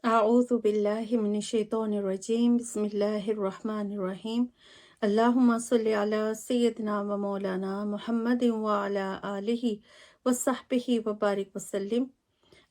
أعوذ بالله من الشيطان الرجيم بسم الله الرحمن الرحيم اللهم صل على سيدنا ومولانا محمد وعلى آله وصحبه وبارك وسلم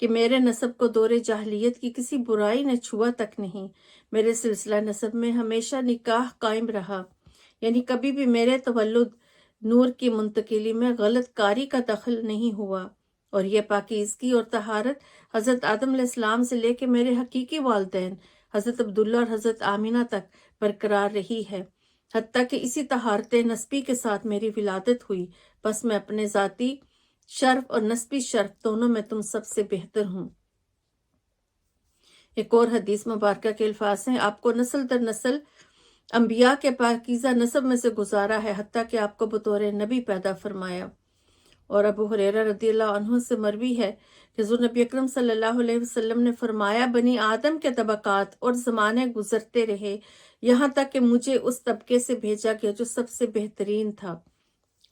کہ میرے نسب کو دور جاہلیت کی کسی برائی نے چھوا تک نہیں۔ میرے سلسلہ نسب میں ہمیشہ نکاح قائم رہا، یعنی کبھی بھی میرے تولد نور کی منتقلی میں غلط کاری کا دخل نہیں ہوا، اور یہ پاکیزگی اور طہارت حضرت آدم علیہ السلام سے لے کے میرے حقیقی والدین حضرت عبداللہ اور حضرت آمینہ تک برقرار رہی ہے، حتیٰ کہ اسی طہارت نسبی کے ساتھ میری ولادت ہوئی۔ بس میں اپنے ذاتی شرف اور نسبی شرف دونوں میں تم سب سے بہتر ہوں۔ ایک اور حدیث مبارکہ کے الفاظ ہیں، آپ کو نسل در نسل انبیاء کے پاکیزہ نسب میں سے گزارا ہے، حتیٰ کہ آپ کو بطور نبی پیدا فرمایا۔ اور ابو ہریرہ رضی اللہ عنہ سے مروی ہے کہ حضور نبی اکرم صلی اللہ علیہ وسلم نے فرمایا، بنی آدم کے طبقات اور زمانے گزرتے رہے یہاں تک کہ مجھے اس طبقے سے بھیجا گیا جو سب سے بہترین تھا۔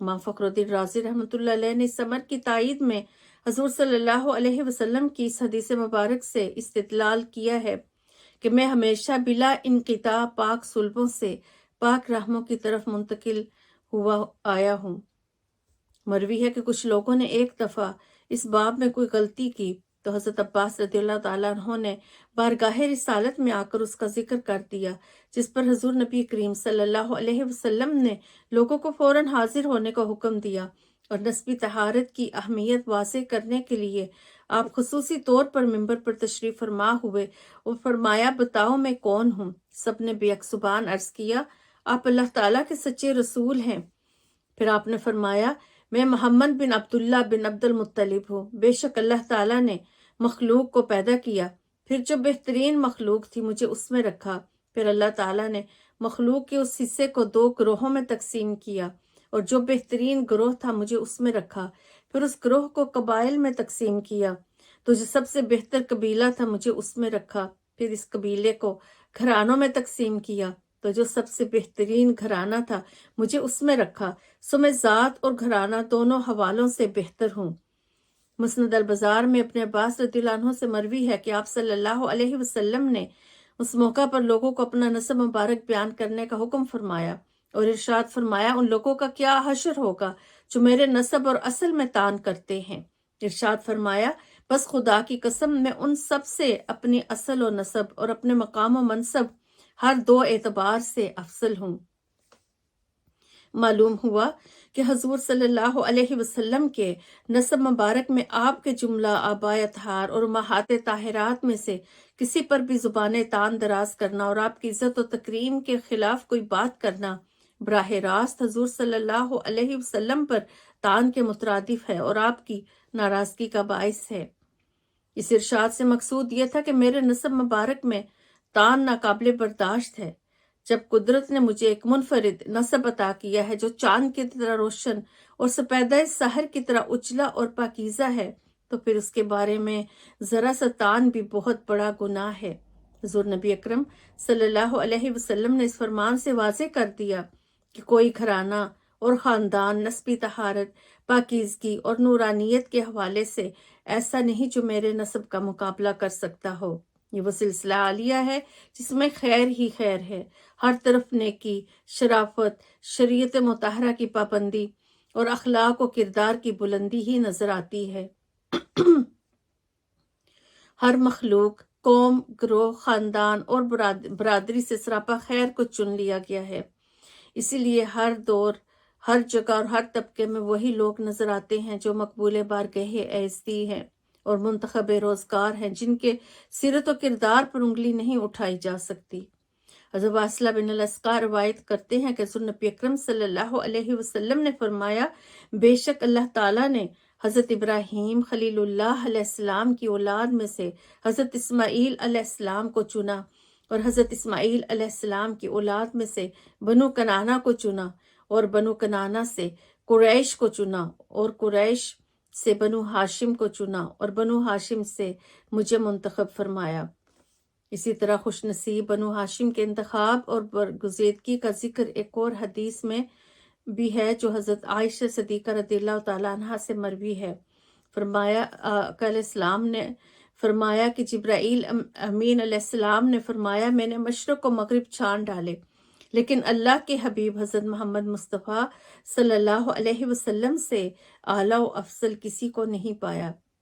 امام فخر الدین رازی رحمۃ اللہ علیہ نے اس امر کی تائید میں حضور صلی اللہ علیہ وسلم کی اس حدیث مبارک سے استدلال کیا ہے کہ میں ہمیشہ بلا انقطاع پاک صلبوں سے پاک رحموں کی طرف منتقل ہوا آیا ہوں۔ مروی ہے کہ کچھ لوگوں نے ایک دفعہ اس باب میں کوئی غلطی کی تو حضرت عباس رضی اللہ تعالیٰ عنہ نے بارگاہ رسالت میں آ کر اس کا ذکر کر دیا، جس پر حضور نبی کریم صلی اللہ علیہ وسلم نے لوگوں کو فوراً حاضر ہونے کا حکم دیا، اور نسبی طہارت کی اہمیت واضح کرنے کے لیے آپ خصوصی طور پر ممبر پر تشریف فرما ہوئے اور فرمایا، بتاؤ میں کون ہوں؟ سب نے بے یک زبان عرض کیا، آپ اللہ تعالیٰ کے سچے رسول ہیں۔ پھر آپ نے فرمایا، میں محمد بن عبداللہ بن عبد المطلب ہوں۔ بے شک اللہ تعالیٰ نے مخلوق کو پیدا کیا، پھر جو بہترین مخلوق تھی مجھے اس میں رکھا، پھر اللہ تعالیٰ نے مخلوق کے اس حصے کو 2 گروہوں میں تقسیم کیا، اور جو بہترین گروہ تھا مجھے اس میں رکھا، پھر اس گروہ کو قبائل میں تقسیم کیا، تو جو سب سے بہتر قبیلہ تھا مجھے اس میں رکھا، پھر اس قبیلے کو گھرانوں میں تقسیم کیا، تو جو سب سے بہترین گھرانہ تھا مجھے اس میں رکھا، سو میں ذات اور گھرانہ دونوں حوالوں سے بہتر ہوں۔ مسند البزار میں اپنے عباس رضی اللہ عنہ سے مروی ہے کہ آپ صلی اللہ علیہ وسلم نے اس موقع پر لوگوں کو اپنا نسب مبارک بیان کرنے کا حکم فرمایا، اور ارشاد فرمایا، ان لوگوں کا کیا حشر ہوگا جو میرے نسب اور اصل میں طعن کرتے ہیں۔ ارشاد فرمایا، بس خدا کی قسم میں ان سب سے اپنی اصل و نسب اور اپنے مقام و منصب ہر 2 اعتبار سے افضل ہوں۔ معلوم ہوا کہ حضور صلی اللہ علیہ وسلم کے نسب مبارک میں آپ کے جملہ آباء اطہار اور امہات طاہرات میں سے کسی پر بھی زبان طعن دراز کرنا اور آپ کی عزت و تکریم کے خلاف کوئی بات کرنا براہ راست حضور صلی اللہ علیہ وسلم پر طعن کے مترادف ہے اور آپ کی ناراضگی کا باعث ہے۔ اس ارشاد سے مقصود یہ تھا کہ میرے نسب مبارک میں طعن ناقابل برداشت ہے۔ جب قدرت نے مجھے ایک منفرد نسب عطا کیا ہے جو چاند کی طرح روشن اور سپیدہ سحر کی طرح اجلا اور پاکیزہ ہے، تو پھر اس کے بارے میں ذرا سا طعن بھی بہت بڑا گناہ ہے۔ حضور نبی اکرم صلی اللہ علیہ وسلم نے اس فرمان سے واضح کر دیا کہ کوئی گھرانہ اور خاندان نسبی طہارت، پاکیزگی اور نورانیت کے حوالے سے ایسا نہیں جو میرے نسب کا مقابلہ کر سکتا ہو۔ یہ وہ سلسلہ عالیہ ہے جس میں خیر ہی خیر ہے، ہر طرف نیکی، شرافت، شریعت مطہرہ کی پابندی اور اخلاق و کردار کی بلندی ہی نظر آتی ہے۔ ہر مخلوق، قوم، گروہ، خاندان اور برادری سے سراپا خیر کو چن لیا گیا ہے۔ اسی لیے ہر دور، ہر جگہ اور ہر طبقے میں وہی لوگ نظر آتے ہیں جو مقبول بارگاہ اعزتی ہیں اور منتخب روزگار ہیں، جن کے سیرت و کردار پر انگلی نہیں اٹھائی جا سکتی۔ حضرت واصلہ بن الاسقا روایت کرتے ہیں کہ حضور نبی اکرم صلی اللہ علیہ وسلم نے فرمایا، بے شک اللہ تعالیٰ نے حضرت ابراہیم خلیل اللہ علیہ السلام کی اولاد میں سے حضرت اسماعیل علیہ السلام کو چنا، اور حضرت اسماعیل علیہ السلام کی اولاد میں سے بنو کنانہ کو چنا، اور بنو کنانہ سے قریش کو چنا، اور قریش سے بنو ہاشم کو چنا، اور بنو ہاشم سے مجھے منتخب فرمایا۔ اسی طرح خوش نصیب بنو ہاشم کے انتخاب اور برگزیدگی کا ذکر ایک اور حدیث میں بھی ہے جو حضرت عائشہ صدیقہ رضی اللہ تعالیٰ عنہا سے مروی ہے۔ فرمایا، آقا علیہ السلام نے فرمایا کہ جبرائیل امین علیہ السلام نے فرمایا، میں نے مشرق و مغرب چھان ڈالے، لیکن اللہ کے حبیب حضرت محمد مصطفیٰ صلی اللہ علیہ وسلم سے اعلیٰ و افضل کسی کو نہیں پایا۔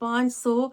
500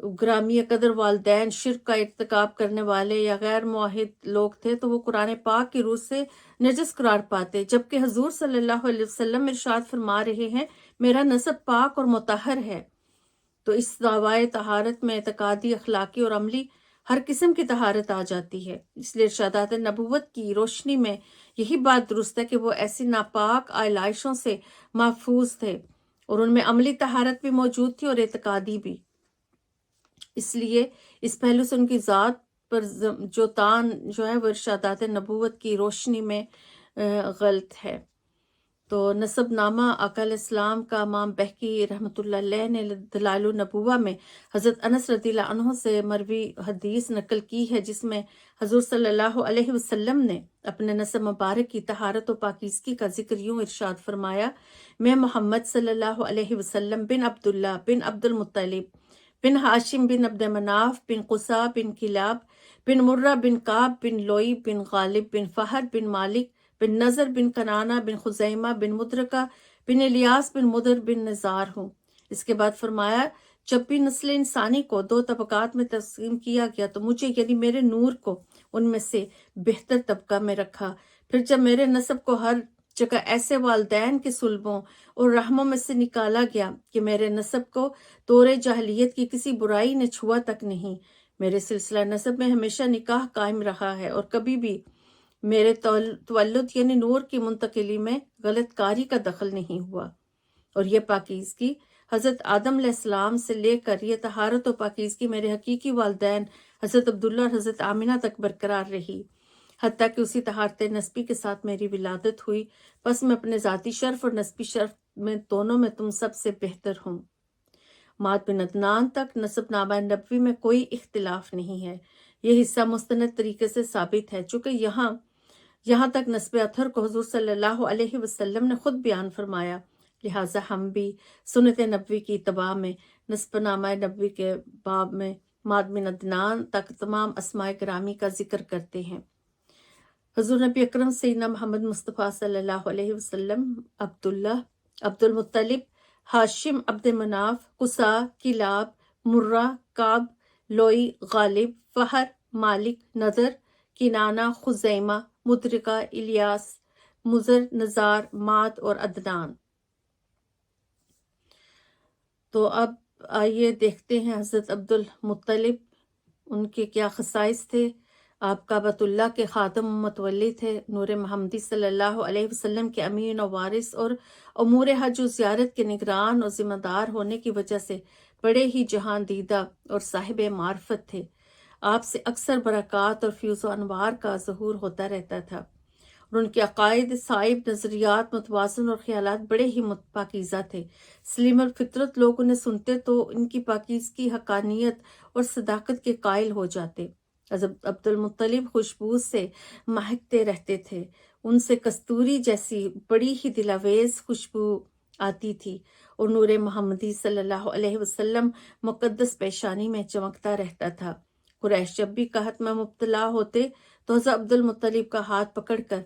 گرامی قدر والدین شرک کا ارتکاب کرنے والے یا غیر معاہد لوگ تھے تو وہ قرآن پاک کی روح سے نجس قرار پاتے، جبکہ حضور صلی اللہ علیہ وسلم ارشاد فرما رہے ہیں میرا نسب پاک اور مطہر ہے۔ تو اس دعوائے طہارت میں اعتقادی، اخلاقی اور عملی ہر قسم کی طہارت آ جاتی ہے۔ اس لیے ارشادات نبوت کی روشنی میں یہی بات درست ہے کہ وہ ایسی ناپاک آلائشوں سے محفوظ تھے اور ان میں عملی طہارت بھی موجود تھی اور اعتقادی بھی۔ اس لیے اس پہلو سے ان کی ذات پر جو تان جو ہے وہ ارشادات نبوت کی روشنی میں غلط ہے۔ تو نسب نامہ آقا علیہ السلام کا امام بہقی رحمۃ اللہ علیہ نے دلائل النبوہ میں حضرت انس رضی اللہ عنہ سے مروی حدیث نقل کی ہے، جس میں حضور صلی اللہ علیہ وسلم نے اپنے نسب مبارک کی طہارت و پاکیزگی کا ذکر یوں ارشاد فرمایا، میں محمد صلی اللہ علیہ وسلم بن عبداللہ بن عبد المطلب بن ہاشم بن عبد مناف بن قصا بن کلاب بن مرہ بن کعب بن لوئی بن غالب بن فہر بن مالک بن نظر بن کنانہ بن خزیمہ بن مدرکہ بن الیاس بن مدر بن نزار ہوں۔ اس کے بعد فرمایا، جب بھی نسل انسانی کو دو طبقات میں تقسیم کیا گیا تو مجھے یعنی میرے نور کو ان میں سے بہتر طبقہ میں رکھا۔ پھر جب میرے نسب کو ہر جگہ ایسے والدین کے صلبوں اور رحموں میں سے نکالا گیا کہ میرے نسب کو دور جاہلیت کی کسی برائی نے چھوا تک نہیں، میرے سلسلہ نسب میں ہمیشہ نکاح قائم رہا ہے اور کبھی بھی میرے تولد یعنی نور کی منتقلی میں غلط کاری کا دخل نہیں ہوا، اور یہ پاکیزگی حضرت آدم علیہ السلام سے لے کر یہ طہارت و پاکیزگی میرے حقیقی والدین حضرت عبداللہ اور حضرت آمنہ تک برقرار رہی، حتیٰ کہ اسی طہارت نسبی کے ساتھ میری ولادت ہوئی۔ بس میں اپنے ذاتی شرف اور نسبی شرف میں دونوں میں تم سب سے بہتر ہوں۔ ماد بن عدنان تک نسب نامہ نبوی میں کوئی اختلاف نہیں ہے، یہ حصہ مستند طریقے سے ثابت ہے، چونکہ یہاں تک نسب اطہر کو حضور صلی اللہ علیہ وسلم نے خود بیان فرمایا، لہٰذا ہم بھی سنت نبوی کی اتباع میں نسب نامہ نبوی کے باب میں ماد بن عدنان تک تمام اسماء گرامی کا ذکر کرتے ہیں۔ حضور نبی اکرم سیدنا محمد مصطفیٰ صلی اللہ علیہ وسلم عبداللہ، عبد المطلب، ہاشم، عبد مناف، قصا، کلاب، مرہ، کعب، لوئی، غالب، فہر، مالک، نظر، کنانہ، خزیمہ، مدرکہ، الیاس، مزر، نزار، ماد اور عدنان۔ تو اب آئیے دیکھتے ہیں حضرت عبد المطلب، ان کے کیا خصائص تھے۔ آپ کعبۃ اللہ کے خادم متولی تھے، نور محمدی صلی اللہ علیہ وسلم کے امین و وارث، اور امور حج و زیارت کے نگران اور ذمہ دار ہونے کی وجہ سے بڑے ہی جہاں دیدہ اور صاحب معرفت تھے۔ آپ سے اکثر برکات اور فیوز و انوار کا ظہور ہوتا رہتا تھا، اور ان کے عقائد، صائب، نظریات متوازن اور خیالات بڑے ہی پاکیزہ تھے۔ سلیم الفطرت لوگ انہیں سنتے تو ان کی پاکیزگی، حقانیت اور صداقت کے قائل ہو جاتے۔ حضرت عبد المطلب خوشبو سے مہکتے رہتے تھے، ان سے کستوری جیسی بڑی ہی دلاویز خوشبو آتی تھی، اور نور محمدی صلی اللہ علیہ وسلم مقدس پیشانی میں چمکتا رہتا تھا۔ قریش جب بھی قحط میں مبتلا ہوتے تو حضرت عبد المطلب کا ہاتھ پکڑ کر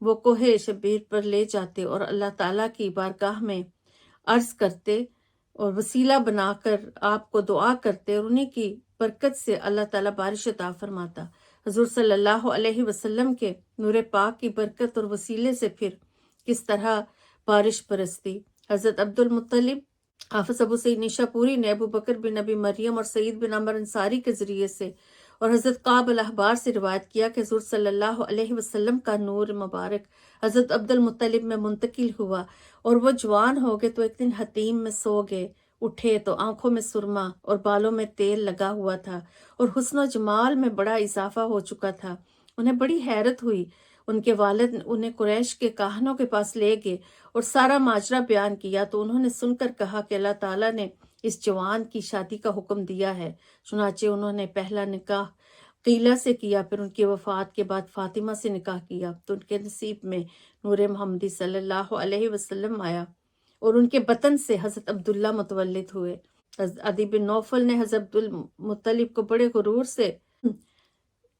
وہ کوہ شبیر پر لے جاتے اور اللہ تعالیٰ کی بارگاہ میں عرض کرتے اور وسیلہ بنا کر آپ کو دعا کرتے، اور انہیں کی برکت سے اللہ تعالیٰ بارش عطا فرماتا۔ حضور صلی اللہ علیہ وسلم کے نور پاک کی برکت اور وسیلے سے پھر کس طرح بارش برستی۔ حضرت عبد المطلب حافظ ابو سعید نیشاپوری نے ابو بکر بن نبی مریم اور سعید بن عمر انصاری کے ذریعے سے اور حضرت قعب الاحبار سے روایت کیا کہ حضور صلی اللہ علیہ وسلم کا نور مبارک حضرت عبد المطلب میں منتقل ہوا، اور وہ جوان ہو گئے تو ایک دن حتیم میں سو گئے، اٹھے تو آنکھوں میں سرما اور بالوں میں تیل لگا ہوا تھا، اور حسن و جمال میں بڑا اضافہ ہو چکا تھا۔ انہیں بڑی حیرت ہوئی۔ ان کے والد انہیں قریش کے کاہنوں کے پاس لے گئے اور سارا ماجرا بیان کیا، تو انہوں نے سن کر کہا کہ اللہ تعالیٰ نے اس جوان کی شادی کا حکم دیا ہے۔ چنانچہ انہوں نے پہلا نکاح قیلہ سے کیا، پھر ان کی وفات کے بعد فاطمہ سے نکاح کیا، تو ان کے نصیب میں نور محمدی صلی اللہ علیہ وسلم آیا، اور ان کے بطن سے حضرت عبداللہ متولد ہوئے۔ حضرت عدی بن نوفل نے حضرت عبد المطلب کو بڑے غرور سے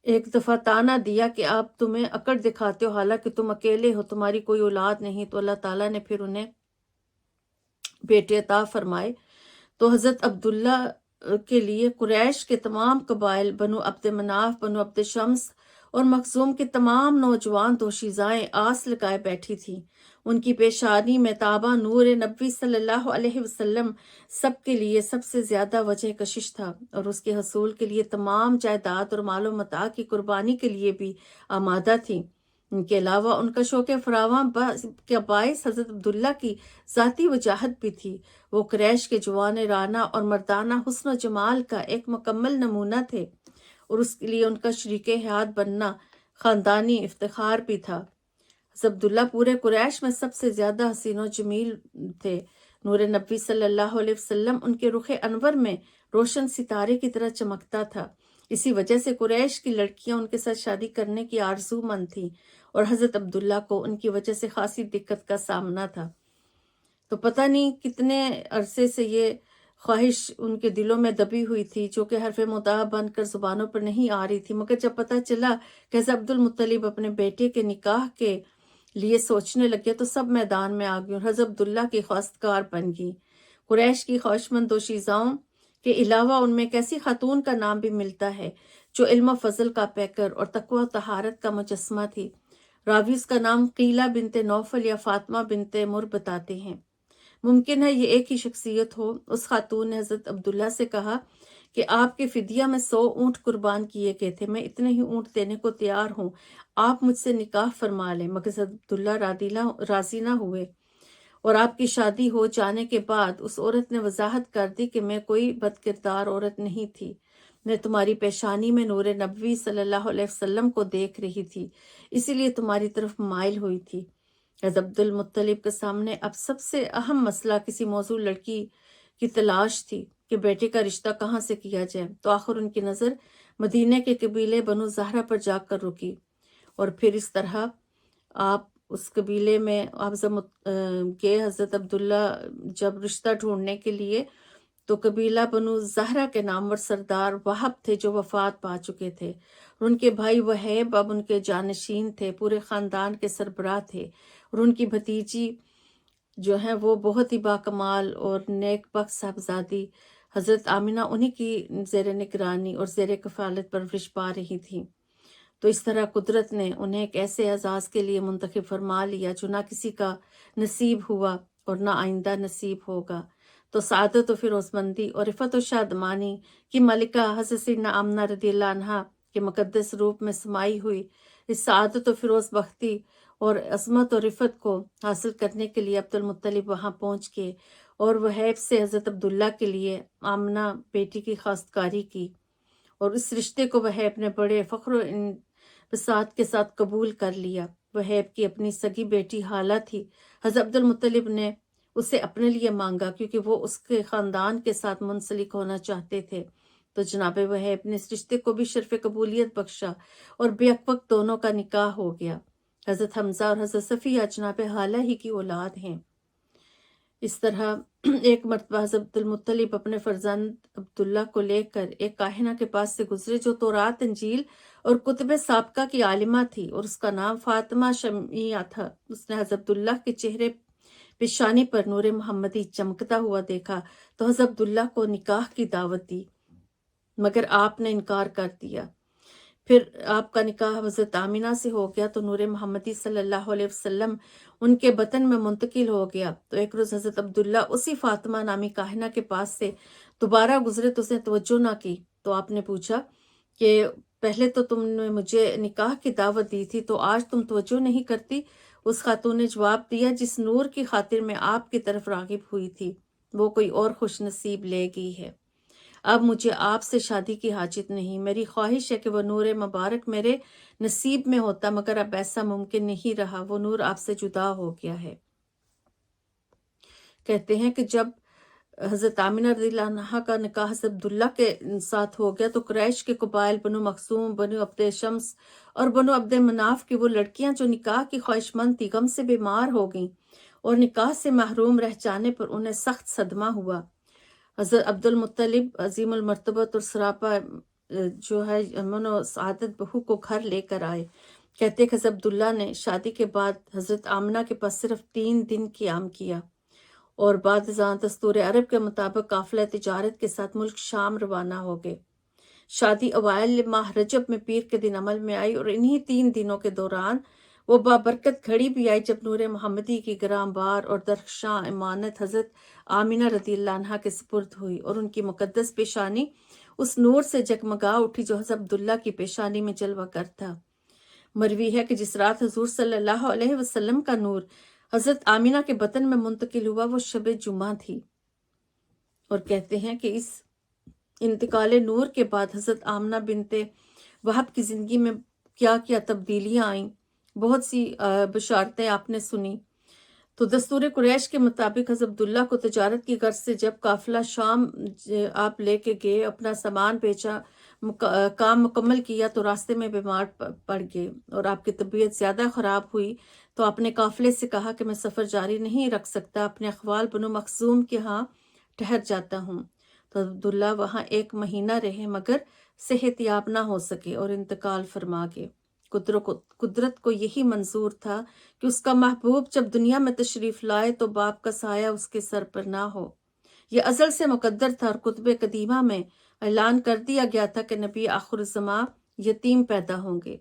ایک دفعہ طعنہ دیا کہ آپ تمہیں اکڑ دکھاتے ہو، حالانکہ تم اکیلے ہو، تمہاری کوئی اولاد نہیں، تو اللہ تعالیٰ نے پھر انہیں بیٹے عطا فرمائے۔ تو حضرت عبداللہ کے لیے قریش کے تمام قبائل، بنو عبد مناف، بنو عبد شمس اور مخزوم کے تمام نوجوان دوشیزائیں آس لگائے بیٹھی تھیں۔ ان کی پیشانی میں تابع نور نبوی صلی اللہ علیہ وسلم سب کے لیے سب سے زیادہ وجہ کشش تھا، اور اس کے حصول کے لیے تمام جائیداد اور مال و متاع کی قربانی کے لیے بھی آمادہ تھیں۔ ان کے علاوہ ان کا شوق فراواں کا باعث حضرت عبداللہ کی ذاتی وجاہت بھی تھی۔ وہ قریش کے جوان رانا اور مردانہ حسن و جمال کا ایک مکمل نمونہ تھے، اور اس کے لیے ان کا شریک حیات بننا خاندانی افتخار بھی تھا۔ حضرت عبداللہ پورے قریش میں سب سے زیادہ حسین و جمیل تھے۔ نور نبی صلی اللہ علیہ وسلم ان کے رخ انور میں روشن ستارے کی طرح چمکتا تھا۔ اسی وجہ سے قریش کی لڑکیاں ان کے ساتھ شادی کرنے کی آرزو مند تھیں، اور حضرت عبداللہ کو ان کی وجہ سے خاصی دقت کا سامنا تھا۔ تو پتہ نہیں کتنے عرصے سے یہ خواہش ان کے دلوں میں دبی ہوئی تھی، جو کہ حرف مدعا بن کر زبانوں پر نہیں آ رہی تھی، مگر جب پتہ چلا کہ حضرت عبد المطلب اپنے بیٹے کے نکاح کے لیے سوچنے لگے تو سب میدان میں آ گئی اور حضرت عبداللہ کی خواستگار بن گئی۔ قریش کی خواہشمند دوشیزاؤں کے علاوہ ان میں ایک ایسی خاتون کا نام بھی ملتا ہے جو علم و فضل کا پیکر اور تقوی و طہارت کا مجسمہ تھی۔ راوی اس کا نام قیلہ بنت نوفل یا فاطمہ بنت مر بتاتے ہیں۔ ممکن ہے یہ ایک ہی شخصیت ہو۔ اس خاتون نے حضرت عبداللہ سے کہا کہ آپ کے فدیہ میں 100 اونٹ قربان کیے گئے تھے، میں اتنے ہی اونٹ دینے کو تیار ہوں، آپ مجھ سے نکاح فرما لیں۔ مگر حضرت عبداللہ راضی نہ ہوئے، اور آپ کی شادی ہو جانے کے بعد اس عورت نے وضاحت کر دی کہ میں کوئی بد کردار عورت نہیں تھی، میں تمہاری پیشانی میں نور نبوی صلی اللہ علیہ وسلم کو دیکھ رہی تھی، اسی لیے تمہاری طرف مائل ہوئی تھی۔ حضرت عبد المطلب کے سامنے اب سب سے اہم مسئلہ کسی موزوں لڑکی کی تلاش تھی کہ بیٹے کا رشتہ کہاں سے کیا جائے۔ تو آخر ان کی نظر مدینے کے قبیلے بنو زہرہ پر جا کر رکی، اور پھر اس طرح آپ اس قبیلے میں آپ گئے حضرت عبداللہ جب رشتہ ڈھونڈنے کے لیے، تو قبیلہ بنو زہرہ کے نامور سردار وہب تھے جو وفات پا چکے تھے، اور ان کے بھائی وہیب اب ان کے جانشین تھے، پورے خاندان کے سربراہ تھے، اور ان کی بھتیجی جو ہیں وہ بہت ہی باکمال اور نیک بخت صاحبزادی حضرت آمنہ انہی کی زیر نگرانی اور زیر کفالت پرورش پا رہی تھیں۔ تو اس طرح قدرت نے انہیں ایک ایسے اعزاز کے لیے منتخب فرما لیا جو نہ کسی کا نصیب ہوا اور نہ آئندہ نصیب ہوگا۔ تو سعادت و فیروز مندی اور رفت و شادمانی کی ملکہ حضرت سیدنا آمنہ رضی اللہ عنہا کے مقدس روپ میں سمائی ہوئی اس سعادت و فیروز بختی اور عظمت اور رفت کو حاصل کرنے کے لیے عبد المطلب وہاں پہنچ کے اور وہیب سے حضرت عبداللہ کے لیے آمنہ بیٹی کی خواستگاری کی، اور اس رشتے کو وہیب نے بڑے فخر و انبساط کے ساتھ قبول کر لیا۔ وہیب کی اپنی سگی بیٹی حالہ تھی، حضرت عبد المطلب نے اسے اپنے لیے مانگا کیونکہ وہ اس کے خاندان کے ساتھ منسلک ہونا چاہتے تھے۔ تو جناب وہیب نے اس رشتے کو بھی شرف قبولیت بخشا اور بیک وقت دونوں کا نکاح ہو گیا۔ حضرت حمزہ اور حضرت صفیہ جناب حالہ ہی کی اولاد ہیں۔ اس طرح ایک مرتبہ حضرت عبد المطلب اپنے فرزند عبداللہ کو لے کر ایک کاہنہ کے پاس سے گزرے جو تورات، انجیل اور کتب سابقہ کی عالمہ تھی، اور اس کا نام فاطمہ شمیعہ تھا۔ اس نے حضرت عبداللہ کے چہرے پیشانی پر نور محمدی چمکتا ہوا دیکھا تو حضرت عبداللہ کو نکاح کی دعوت دی، مگر آپ نے انکار کر دیا۔ پھر آپ کا نکاح حضرت آمنہ سے ہو گیا تو نور محمدی صلی اللہ علیہ وسلم ان کے بطن میں منتقل ہو گیا۔ تو ایک روز حضرت عبداللہ اسی فاطمہ نامی کاہنہ کے پاس سے دوبارہ گزرے تو اس نے توجہ نہ کی، تو آپ نے پوچھا کہ پہلے تو تم نے مجھے نکاح کی دعوت دی تھی تو آج تم توجہ نہیں کرتی؟ اس خاتون نے جواب دیا، جس نور کی خاطر میں آپ کی طرف راغب ہوئی تھی وہ کوئی اور خوش نصیب لے گئی ہے۔ اب مجھے آپ سے شادی کی حاجت نہیں، میری خواہش ہے کہ وہ نور مبارک میرے نصیب میں ہوتا، مگر اب ایسا ممکن نہیں رہا، وہ نور آپ سے جدا ہو گیا ہے۔ کہتے ہیں کہ جب حضرت آمنہ رضی اللہ عنہا کا نکاح حضرت عبداللہ کے ساتھ ہو گیا تو قریش کے قبائل بنو مخزوم، بنو عبد شمس اور بنو عبد مناف کی وہ لڑکیاں جو نکاح کی خواہش مند تھی غم سے بیمار ہو گئیں، اور نکاح سے محروم رہ جانے پر انہیں سخت صدمہ ہوا۔ حضرت عبد المطلب عظیم المرتبت اور سراپا جو ہے امن و سعادت بہو کو گھر لے کر آئے۔ کہتے کہ حضرت عبداللہ نے شادی کے بعد حضرت آمنہ کے پاس صرف 3 دن قیام کیا، اور بعد ازاں دستور عرب کے مطابق قافلہ تجارت کے ساتھ ملک شام روانہ ہو گئے۔ شادی اوائل ماہ رجب میں پیر کے دن عمل میں آئی، اور انہی 3 دنوں کے دوران وہ بابرکت گھڑی بھی آئی جب نور محمدی کی گرام بار اور درخشاں امانت حضرت آمینہ رضی اللہ عنہا کے سپرد ہوئی، اور ان کی مقدس پیشانی اس نور سے جگمگا اٹھی جو حضرت عبداللہ کی پیشانی میں جلوہ گر تھا۔ مروی ہے کہ جس رات حضور صلی اللہ علیہ وسلم کا نور حضرت آمینہ کے بطن میں منتقل ہوا وہ شب جمعہ تھی، اور کہتے ہیں کہ اس انتقال نور کے بعد حضرت آمنہ بنت وہب کی زندگی میں کیا کیا تبدیلیاں آئیں، بہت سی بشارتیں آپ نے سنی۔ تو دستور قریش کے مطابق حضرت عبداللہ کو تجارت کی غرض سے جب قافلہ شام آپ لے کے گئے، اپنا سامان بیچا، کام مکمل کیا، تو راستے میں بیمار پڑ گئے اور آپ کی طبیعت زیادہ خراب ہوئی، تو آپ نے قافلے سے کہا کہ میں سفر جاری نہیں رکھ سکتا، اپنے اخوال بنو مخزوم کے ہاں ٹھہر جاتا ہوں۔ تو عبداللہ وہاں 1 مہینہ رہے مگر صحت یاب نہ ہو سکے اور انتقال فرما گئے۔ قدرت کو یہی منظور تھا کہ اس کا محبوب جب دنیا میں تشریف لائے تو باپ کا سایہ اس کے سر پر نہ ہو۔ یہ ازل سے مقدر تھا، اور کتب قدیمہ میں اعلان کر دیا گیا تھا کہ نبی آخر الزماں یتیم پیدا ہوں گے۔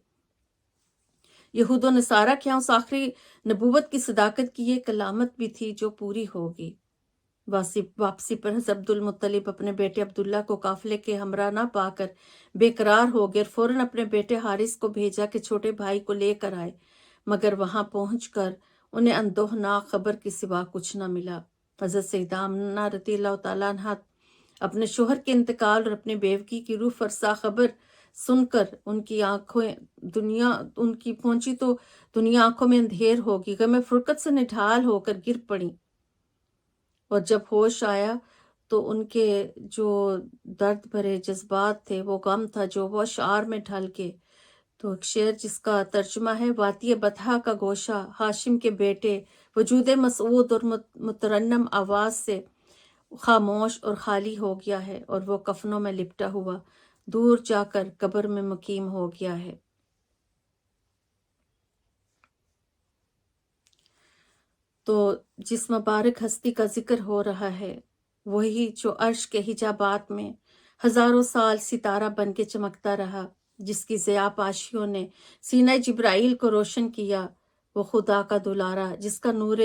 یہود و نصارہ کے یہاں اس آخری نبوت کی صداقت کی ایک علامت بھی تھی جو پوری ہوگی۔ واپسی پر حضرت عبد المطلب اپنے بیٹے عبداللہ کو قافلے کے ہمراہ نہ پا کر بے قرار ہو گئے، اور فوراً اپنے بیٹے حارث کو بھیجا کہ چھوٹے بھائی کو لے کر آئے، مگر وہاں پہنچ کر انہیں اندوہناک خبر کے سوا کچھ نہ ملا۔ حضرت سیدہ آمنہ رضی اللہ تعالیٰ عنہا اپنے شوہر کے انتقال اور اپنے بیوگی کی روح فرسا خبر سن کر ان کی پہنچی تو دنیا آنکھوں میں اندھیر ہوگی، غم فرقت سے نڈھال ہو کر گر پڑی، اور جب ہوش آیا تو ان کے جو درد بھرے جذبات تھے، وہ غم تھا جو وہ اشعار میں ڈھل کے، تو ایک شعر جس کا ترجمہ ہے: وادی بطحا کا گوشہ ہاشم کے بیٹے، وجود مسعود اور مترنم آواز سے خاموش اور خالی ہو گیا ہے، اور وہ کفنوں میں لپٹا ہوا دور جا کر قبر میں مقیم ہو گیا ہے۔ تو جس مبارک ہستی کا ذکر ہو رہا ہے، وہی جو عرش کے حجابات میں ہزاروں سال ستارہ بن کے چمکتا رہا، جس کی ضیاء پاشیوں نے سینہ جبرائیل کو روشن کیا، وہ خدا کا دلارا جس کا نور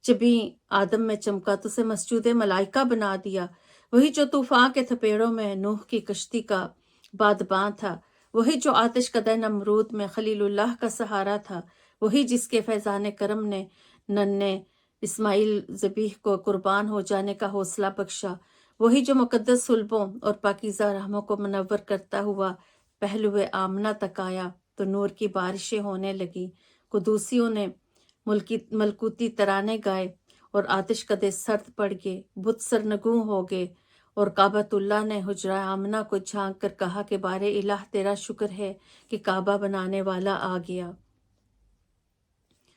جبیں آدم میں چمکا تو اسے مسجود ملائکہ بنا دیا، وہی جو طوفان کے تھپیڑوں میں نوح کی کشتی کا بادباں تھا، وہی جو آتش کدہ نمرود میں خلیل اللہ کا سہارا تھا، وہی جس کے فیضان کرم نے ننھے اسماعیل ذبیح کو قربان ہو جانے کا حوصلہ بخشا، وہی جو مقدس صلبوں اور پاکیزہ رحموں کو منور کرتا ہوا پہلو آمنہ تک آیا تو نور کی بارشیں ہونے لگی، قدوسیوں نے ملکوتی ترانے گائے، اور آتش کدے سرد پڑ گئے، بت سرنگوں ہو گئے، اور کعبۃ اللہ نے حجرہ آمنہ کو جھانک کر کہا کہ بار الہ تیرا شکر ہے کہ کعبہ بنانے والا آ گیا۔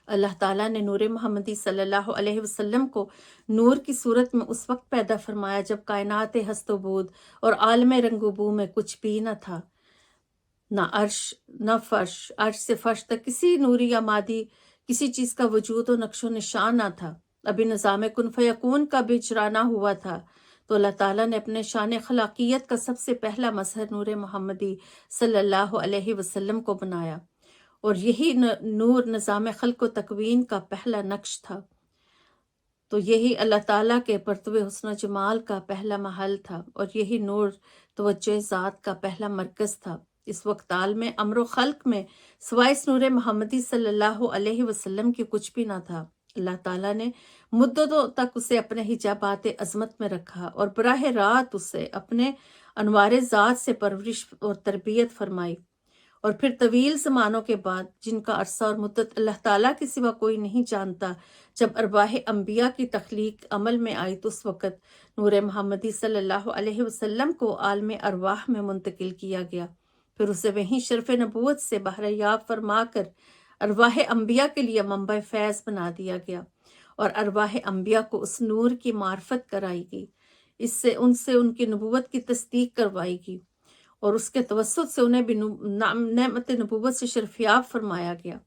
اللہ تعالیٰ نے نور محمدی صلی اللہ علیہ وسلم کو نور کی صورت میں اس وقت پیدا فرمایا جب کائنات ہست و بود اور عالم رنگ و بو میں کچھ بھی نہ تھا، نہ عرش نہ فرش، عرش سے فرش تک کسی نوری یا مادی کسی چیز کا وجود و نقش و نشان نہ تھا، ابھی نظام کن فیکون کا بھی اجرا نہ ہوا تھا، تو اللہ تعالیٰ نے اپنے شان خلاقیت کا سب سے پہلا مظہر نور محمدی صلی اللہ علیہ وسلم کو بنایا، اور یہی نور نظام خلق و تکوین کا پہلا نقش تھا، تو یہی اللہ تعالیٰ کے پرتو حسن و جمال کا پہلا محل تھا، اور یہی نور توجہ ذات کا پہلا مرکز تھا۔ اس وقت عالم امر و خلق میں سوائے اس نور محمدی صلی اللہ علیہ وسلم کی کچھ بھی نہ تھا۔ اللہ تعالیٰ نے مدتوں تک اسے اپنے حجابات عظمت میں رکھا اور براہ راست اسے اپنے انوار ذات سے پرورش اور تربیت فرمائی، اور پھر طویل زمانوں کے بعد، جن کا عرصہ اور مدت اللہ تعالیٰ کے سوا کوئی نہیں جانتا، جب ارواح انبیاء کی تخلیق عمل میں آئی تو اس وقت نور محمدی صلی اللہ علیہ وسلم کو عالم ارواح میں منتقل کیا گیا، پھر اسے وہیں شرف نبوت سے بہرہ یاب فرما کر ارواح انبیاء کے لیے منبع فیض بنا دیا گیا، اور ارواح انبیاء کو اس نور کی معرفت کرائی گئی، اس سے ان کی نبوت کی تصدیق کروائی گئی، اور اس کے توسط سے انہیں بھی نعمت نبوت سے شرفیاب فرمایا گیا۔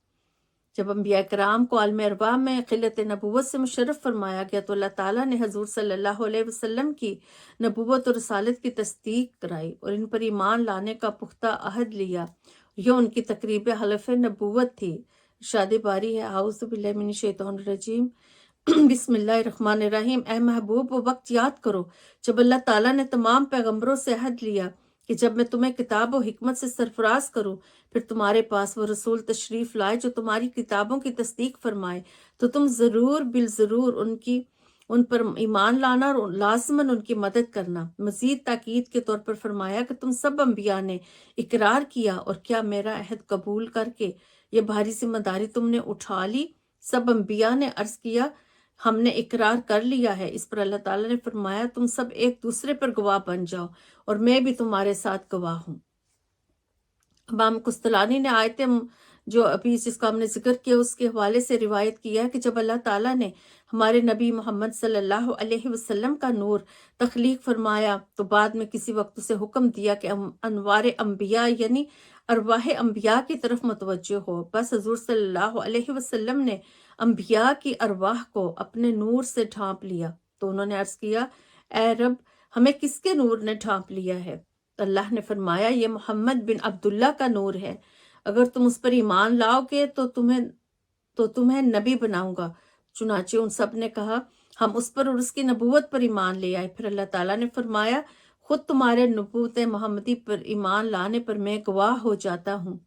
جب انبیاء کرام کو عالم ارواح میں خلت نبوت سے مشرف فرمایا گیا تو اللہ تعالیٰ نے حضور صلی اللہ علیہ وسلم کی نبوت اور رسالت کی تصدیق کرائی اور ان پر ایمان لانے کا پختہ عہد لیا۔ یہ ان کی تقریب حلف نبوت تھی۔ ارشاد باری ہے، اعوذ باللہ من الشیطان الرجیم، بسم اللہ الرحمن الرحیم۔ اے محبوب، وہ وقت یاد کرو جب اللہ تعالیٰ نے تمام پیغمبروں سے عہد لیا کہ جب میں تمہیں کتاب و حکمت سے سرفراز کروں، پھر تمہارے پاس وہ رسول تشریف لائے جو تمہاری کتابوں کی تصدیق فرمائے، تو تم ضرور بالضرور ان پر ایمان لانا اور لازماً ان کی مدد کرنا۔ مزید تاکید کے طور پر فرمایا کہ تم سب انبیاء نے اقرار کیا، اور کیا میرا عہد قبول کر کے یہ بھاری ذمہ داری تم نے اٹھا لی؟ سب انبیاء نے عرض کیا، ہم نے اقرار کر لیا ہے۔ اس پر اللہ تعالیٰ نے فرمایا، تم سب ایک دوسرے پر گواہ بن جاؤ اور میں بھی تمہارے ساتھ گواہ ہوں۔ امام قسطلانی نے آیت جو ابھی جس کا ہم نے ذکر کیا اس کے حوالے سے روایت کیا ہے کہ جب اللہ تعالیٰ نے ہمارے نبی محمد صلی اللہ علیہ وسلم کا نور تخلیق فرمایا تو بعد میں کسی وقت اسے حکم دیا کہ انوار انبیاء یعنی ارواح انبیاء کی طرف متوجہ ہو۔ بس حضور صلی اللہ علیہ وسلم نے انبیاء کی ارواح کو اپنے نور سے ڈھانپ لیا تو انہوں نے عرض کیا، اے رب، ہمیں کس کے نور نے ڈھانپ لیا ہے؟ اللہ نے فرمایا، یہ محمد بن عبداللہ کا نور ہے، اگر تم اس پر ایمان لاؤ گے تو تمہیں نبی بناؤں گا۔ چنانچہ ان سب نے کہا، ہم اس پر اور اس کی نبوت پر ایمان لے آئے۔ پھر اللہ تعالیٰ نے فرمایا، خود تمہارے نبوت محمدی پر ایمان لانے پر میں گواہ ہو جاتا ہوں۔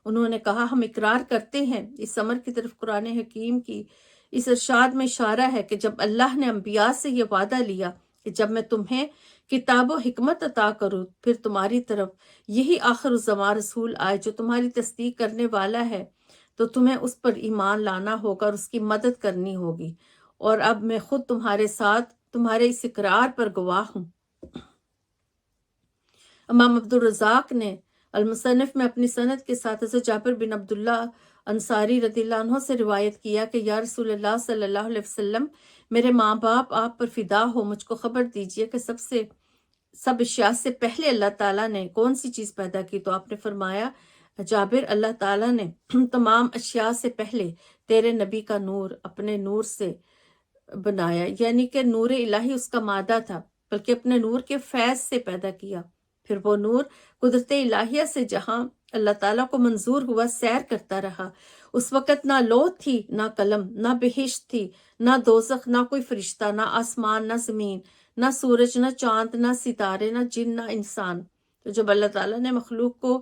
انہوں نے کہا، ہم اقرار کرتے ہیں۔ اس امر کی طرف قرآن حکیم کی اس ارشاد میں اشارہ ہے کہ جب اللہ نے انبیاء سے یہ وعدہ لیا کہ جب میں تمہیں کتاب و حکمت عطا کروں، پھر تمہاری طرف یہی آخر الزمان رسول آئے جو تمہاری تصدیق کرنے والا ہے، تو تمہیں اس پر ایمان لانا ہوگا اور اس کی مدد کرنی ہوگی، اور اب میں خود تمہارے ساتھ تمہارے اس اقرار پر گواہ ہوں۔ امام عبدالرزاق نے المصنف میں اپنی سند کے ساتھ حضرت جابر بن عبداللہ انصاری رضی اللہ عنہ سے روایت کیا کہ یا رسول اللہ صلی اللہ علیہ وسلم، میرے ماں باپ آپ پر فدا ہو، مجھ کو خبر دیجئے کہ سب اشیاء سے پہلے اللہ تعالیٰ نے کون سی چیز پیدا کی؟ تو آپ نے فرمایا، جابر، اللہ تعالیٰ نے تمام اشیاء سے پہلے تیرے نبی کا نور اپنے نور سے بنایا، یعنی کہ نور الہی اس کا مادہ تھا، بلکہ اپنے نور کے فیض سے پیدا کیا۔ پھر وہ نور قدرت الہیہ سے جہاں اللہ تعالیٰ کو منظور ہوا سیر کرتا رہا۔ اس وقت نہ لوح تھی، نہ قلم، نہ بہشت تھی، نہ دوزخ، نہ کوئی فرشتہ، نہ آسمان، نہ زمین، نہ سورج، نہ چاند، نہ ستارے، نہ جن، نہ انسان۔ تو جب اللہ تعالیٰ نے مخلوق کو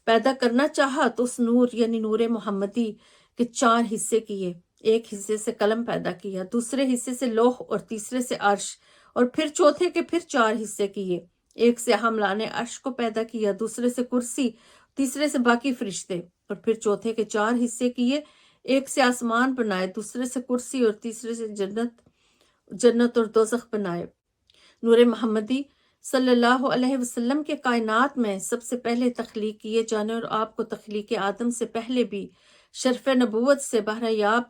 پیدا کرنا چاہا تو اس نور یعنی نور محمدی کے 4 حصے کیے۔ ایک حصے سے قلم پیدا کیا، دوسرے حصے سے لوح، اور تیسرے سے عرش، اور پھر چوتھے کے پھر 4 حصے کیے۔ ایک سے حملان عرش کو پیدا کیا، دوسرے سے کرسی، تیسرے سے باقی فرشتے، اور پھر چوتھے کے 4 حصے کیے۔ ایک سے آسمان بنائے، دوسرے سے کرسی، اور تیسرے سے جنت اور دوزخ بنائے۔ نور محمدی صلی اللہ علیہ وسلم کے کائنات میں سب سے پہلے تخلیق کیے جانے اور آپ کو تخلیق آدم سے پہلے بھی شرف نبوت سے بہرہ یاب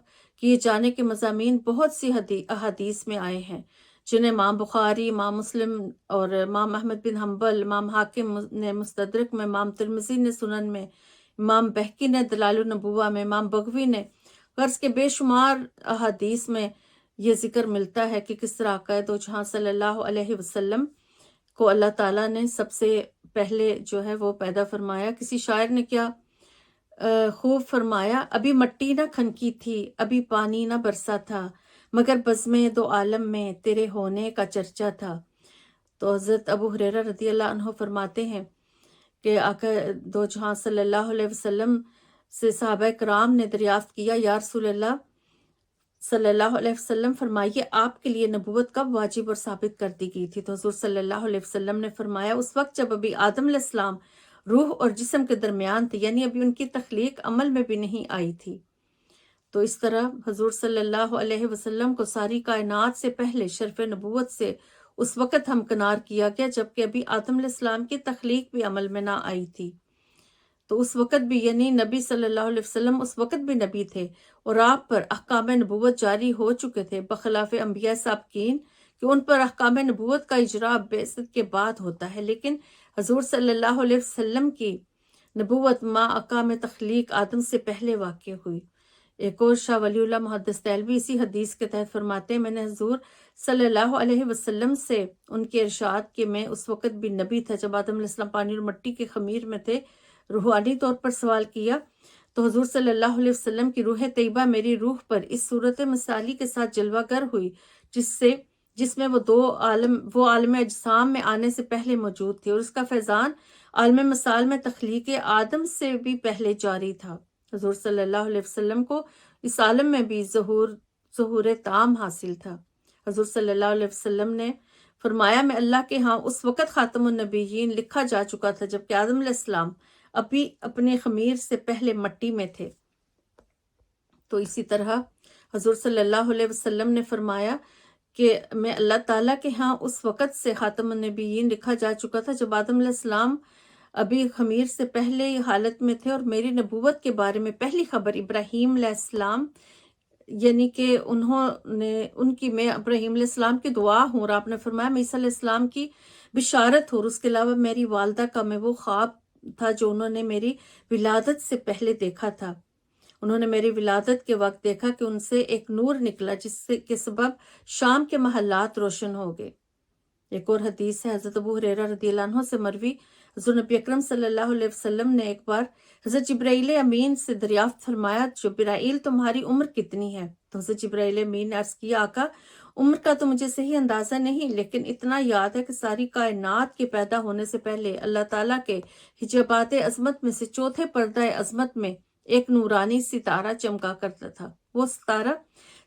کیے جانے کے مضامین بہت سی احادیث میں آئے ہیں، جنہیں امام بخاری، امام مسلم اور امام احمد بن حنبل، امام حاکم نے مستدرک میں، امام ترمذی نے سنن میں، امام بہقی نے دلائل النبوہ میں، امام بغوی نے غرض کے بے شمار احادیث میں یہ ذکر ملتا ہے کہ کس طرح آقا دو جہاں صلی اللہ علیہ وسلم کو اللہ تعالیٰ نے سب سے پہلے جو ہے وہ پیدا فرمایا۔ کسی شاعر نے کیا خوب فرمایا، ابھی مٹی نہ کھنکی تھی، ابھی پانی نہ برسا تھا، مگر بزمیں 2 عالم میں تیرے ہونے کا چرچا تھا۔ تو حضرت ابو ہریرہ رضی اللہ عنہ فرماتے ہیں کہ آقا دو جہاں صلی اللہ علیہ وسلم سے صحابہ کرام نے دریافت کیا، یا رسول اللہ صلی اللہ علیہ وسلم فرمائیے آپ کے لیے نبوت کب واجب اور ثابت کر دی گئی تھی؟ تو حضور صلی اللہ علیہ وسلم نے فرمایا، اس وقت جب ابھی آدم علیہ السلام روح اور جسم کے درمیان تھے، یعنی ابھی ان کی تخلیق عمل میں بھی نہیں آئی تھی۔ تو اس طرح حضور صلی اللہ علیہ وسلم کو ساری کائنات سے پہلے شرف نبوت سے اس وقت ہمکنار کیا گیا جبکہ ابھی آدم علیہ السلام کی تخلیق بھی عمل میں نہ آئی تھی۔ تو اس وقت بھی یعنی نبی صلی اللہ علیہ وسلم اس وقت بھی نبی تھے اور آپ پر احکام نبوت جاری ہو چکے تھے، بخلاف انبیاء سابقین کہ ان پر احکام نبوت کا اجرا بعثت کے بعد ہوتا ہے، لیکن حضور صلی اللہ علیہ وسلم کی نبوت ما احکام تخلیق آدم سے پہلے واقع ہوئی۔ ایک اور شاہ ولی اللہ محدث دہلوی اسی حدیث کے تحت فرماتے ہیں، میں نے حضور صلی اللہ علیہ وسلم سے ان کے ارشاد کہ میں اس وقت بھی نبی تھا جب آدم علیہ السلام پانی اور مٹی کے خمیر میں تھے، روحانی طور پر سوال کیا تو حضور صلی اللہ علیہ وسلم کی روح طیبہ میری روح پر اس صورت مثالی کے ساتھ جلوہ گر ہوئی جس میں وہ عالم اجسام میں آنے سے پہلے موجود تھی، اور اس کا فیضان عالم مثال میں تخلیق آدم سے بھی پہلے جاری تھا۔ حضور صلی اللہ علیہ وسلم کو اس عالم میں بھی ظہور تام حاصل تھا۔ حضور صلی اللہ علیہ وسلم نے فرمایا، میں اللہ کے ہاں اس وقت خاتم النبیین لکھا جا چکا تھا جبکہ آدم علیہ السلام ابھی اپنے خمیر سے پہلے مٹی میں تھے۔ تو اسی طرح حضور صلی اللہ علیہ وسلم نے فرمایا کہ میں اللہ تعالیٰ کے ہاں اس وقت سے خاتم النبیین لکھا جا چکا تھا جب آدم علیہ السلام ابھی خمیر سے پہلے حالت میں تھے، اور میری نبوت کے بارے میں پہلی خبر ابراہیم علیہ السلام، یعنی کہ میں ابراہیم علیہ السلام کی دعا ہوں، اور آپ نے فرمایا میں عیسیٰ علیہ السلام کی بشارت ہوں، اور اس کے علاوہ میری والدہ کا میں وہ خواب تھا جو انہوں نے میری ولادت سے پہلے دیکھا تھا۔ انہوں نے میری ولادت کے وقت دیکھا کہ ان سے ایک نور نکلا جس کے سبب شام کے محلات روشن ہو گئے۔ ایک اور حدیث ہے حضرت ابو ہریرہ رضی اللہ عنہ سے مروی، حضور نبی اکرم صلی اللہ علیہ وسلم نے ایک بار حضرت جبرائیل امین سے دریافت فرمایا، جبرائیل تمہاری عمر کتنی ہے؟ تو حضرت جبرائیل امین نے عرض کیا، آقا عمر کا تو مجھے صحیح اندازہ نہیں، لیکن اتنا یاد ہے کہ ساری کائنات کے پیدا ہونے سے پہلے اللہ تعالیٰ کے حجابات عظمت میں سے چوتھے پردہ عظمت میں ایک نورانی ستارہ چمکا کرتا تھا۔ وہ ستارہ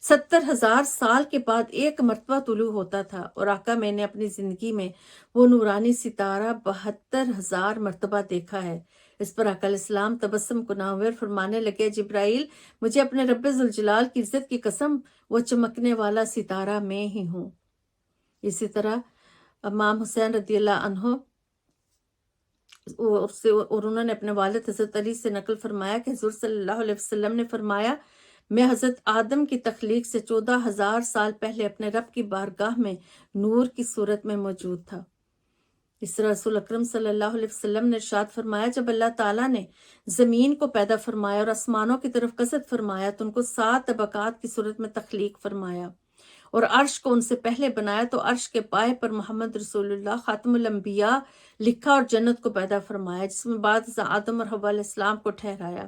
70,000 سال کے بعد ایک مرتبہ طلوع ہوتا تھا، اور آقا میں نے اپنی زندگی میں وہ نورانی ستارہ 72,000 مرتبہ دیکھا ہے۔ اس پر آقا علیہ السلام تبسم کناور فرمانے لگے، جبرائیل مجھے اپنے رب ذوالجلال کی عزت کی قسم وہ چمکنے والا ستارہ میں ہی ہوں۔ اسی طرح امام حسین رضی اللہ عنہ اور انہوں نے اپنے والد حضرت علی سے نقل فرمایا کہ حضور صلی اللہ علیہ وسلم نے فرمایا، میں حضرت آدم کی تخلیق سے 14,000 سال پہلے اپنے رب کی بارگاہ میں نور کی صورت میں موجود تھا۔ اس طرح رسول اکرم صلی اللہ علیہ وسلم نے ارشاد فرمایا، جب اللہ تعالیٰ نے زمین کو پیدا فرمایا اور آسمانوں کی طرف قصد فرمایا تو ان کو 7 طبقات کی صورت میں تخلیق فرمایا، اور عرش کو ان سے پہلے بنایا تو عرش کے پائے پر محمد رسول اللہ خاتم الانبیاء لکھا، اور جنت کو پیدا فرمایا جس میں بعد آدم اور حوا علیہ السلام کو ٹھہرایا،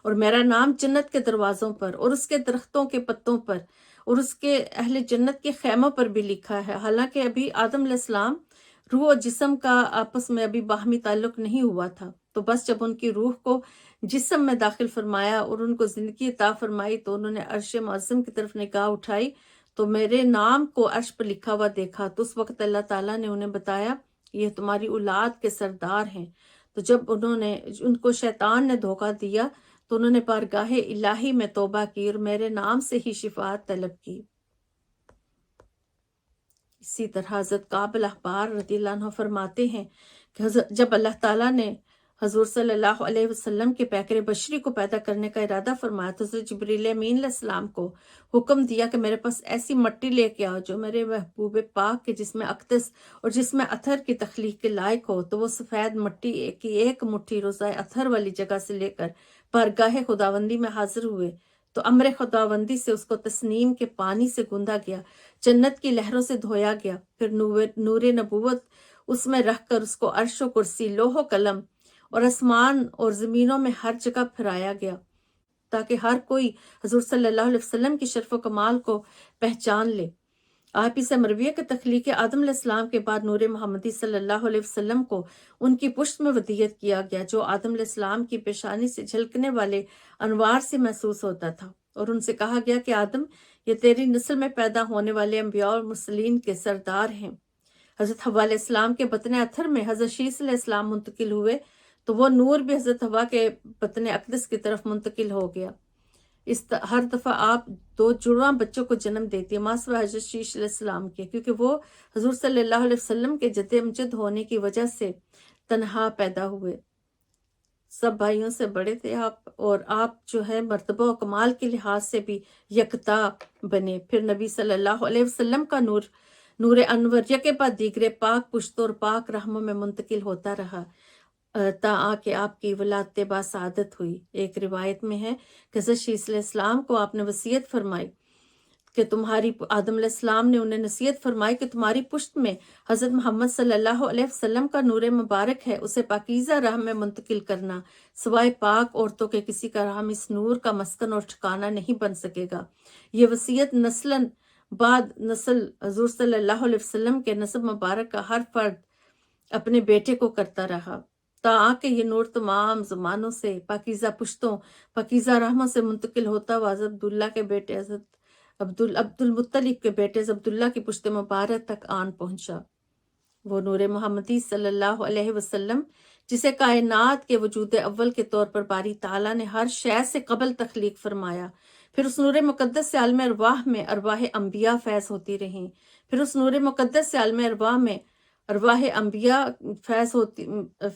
اور میرا نام جنت کے دروازوں پر اور اس کے درختوں کے پتوں پر اور اس کے اہل جنت کے خیموں پر بھی لکھا ہے۔ حالانکہ ابھی آدم علیہ السلام روح اور جسم کا آپس میں ابھی باہمی تعلق نہیں ہوا تھا، تو بس جب ان کی روح کو جسم میں داخل فرمایا اور ان کو زندگی عطا فرمائی تو انہوں نے عرش معظم کی طرف نگاہ اٹھائی تو میرے نام کو عرش پر لکھا ہوا دیکھا، تو اس وقت اللہ تعالیٰ نے انہیں بتایا یہ تمہاری اولاد کے سردار ہیں۔ تو جب ان کو شیطان نے دھوکہ دیا تو انہوں نے بارگاہ الہی میں توبہ کی اور میرے نام سے ہی شفاعت طلب کی۔ اسی طرح حضرت کعب الاحبار رضی اللہ عنہ فرماتے ہیں کہ جب اللہ تعالیٰ نے حضور صلی اللہ علیہ وسلم کے پیکر بشری کو پیدا کرنے کا ارادہ فرمایا تو حضرت جبریل امین علیہ السلام کو حکم دیا کہ میرے پاس ایسی مٹی لے کے آؤ جو میرے محبوب پاک کے جس میں اقدس اور جس میں اتھر کی تخلیق کے لائق ہو۔ تو وہ سفید مٹی کی ایک مٹھی روزہ اتھر والی جگہ سے لے کر بارگاہ خداوندی میں حاضر ہوئے تو امر خداوندی سے اس کو تسنیم کے پانی سے گوندا گیا، جنت کی لہروں سے دھویا گیا، پھر نور نبوت اس میں رکھ کر اس کو عرش و کرسی، لوح و قلم اور آسمان اور زمینوں میں ہر جگہ پھیرایا گیا تاکہ ہر کوئی حضور صلی اللہ علیہ وسلم کی شرف و کمال کو پہچان لے۔ آپ ہی سے مروی ہے کہ تخلیق آدم علیہ السلام کے بعد نور محمدی صلی اللہ علیہ وسلم کو ان کی پشت میں ودیعت کیا گیا جو آدم علیہ السلام کی پیشانی سے جھلکنے والے انوار سے محسوس ہوتا تھا، اور ان سے کہا گیا کہ آدم یہ تیری نسل میں پیدا ہونے والے انبیاء اور مرسلین کے سردار ہیں۔ حضرت حوا علیہ السلام کے بطن اتھر میں حضرت شیس علیہ السلام منتقل ہوئے تو وہ نور بھی حضرت حوا کے بطن اقدس کی طرف منتقل ہو گیا۔ ہر دفعہ آپ 2 جڑواں بچوں کو جنم دیتی ہے ماسوا حضرت شیش علیہ السلام کے، کیونکہ وہ حضور صلی اللہ علیہ وسلم کے جد امجد ہونے کی وجہ سے تنہا پیدا ہوئے، سب بھائیوں سے بڑے تھے آپ، اور آپ جو ہے مرتبہ و کمال کے لحاظ سے بھی یکتا بنے۔ پھر نبی صلی اللہ علیہ وسلم کا نور انور یکے بعد دیگرے پاک پشتوں اور پاک رحموں میں منتقل ہوتا رہا۔ تا کہ آپ کی ولادت باسعادت ہوئی۔ ایک روایت میں ہے کہ حضرت شیس علیہ السلام کو آپ نے وصیت فرمائی کہ آدم علیہ السلام نے انہیں نصیحت فرمائی کہ تمہاری پشت میں حضرت محمد صلی اللہ علیہ وسلم کا نور مبارک ہے، اسے پاکیزہ راہ میں منتقل کرنا، سوائے پاک عورتوں کے کسی کا راہ اس نور کا مسکن اور ٹھکانہ نہیں بن سکے گا۔ یہ وصیت نسلاً بعد نسل حضور صلی اللہ علیہ وسلم کے نسب مبارک کا ہر فرد اپنے بیٹے کو کرتا رہا، تاکہ یہ نور تمام زمانوں سے پاکیزہ پشتوں، پاکیزہ رحموں سے منتقل ہوتا ہوا حضرت عبداللہ کے بیٹے حضرت عبد المطلب کے بیٹے عبداللہ کی پشت مبارک تک آن پہنچا۔ وہ نور محمدی صلی اللہ علیہ وسلم جسے کائنات کے وجود اول کے طور پر باری تعالیٰ نے ہر شے سے قبل تخلیق فرمایا، پھر اس نور مقدس سے عالم ارواح میں ارواح انبیاء فیض ہوتی رہیں، پھر اس نور مقدس سے عالم ارواح میں ارواح انبیاء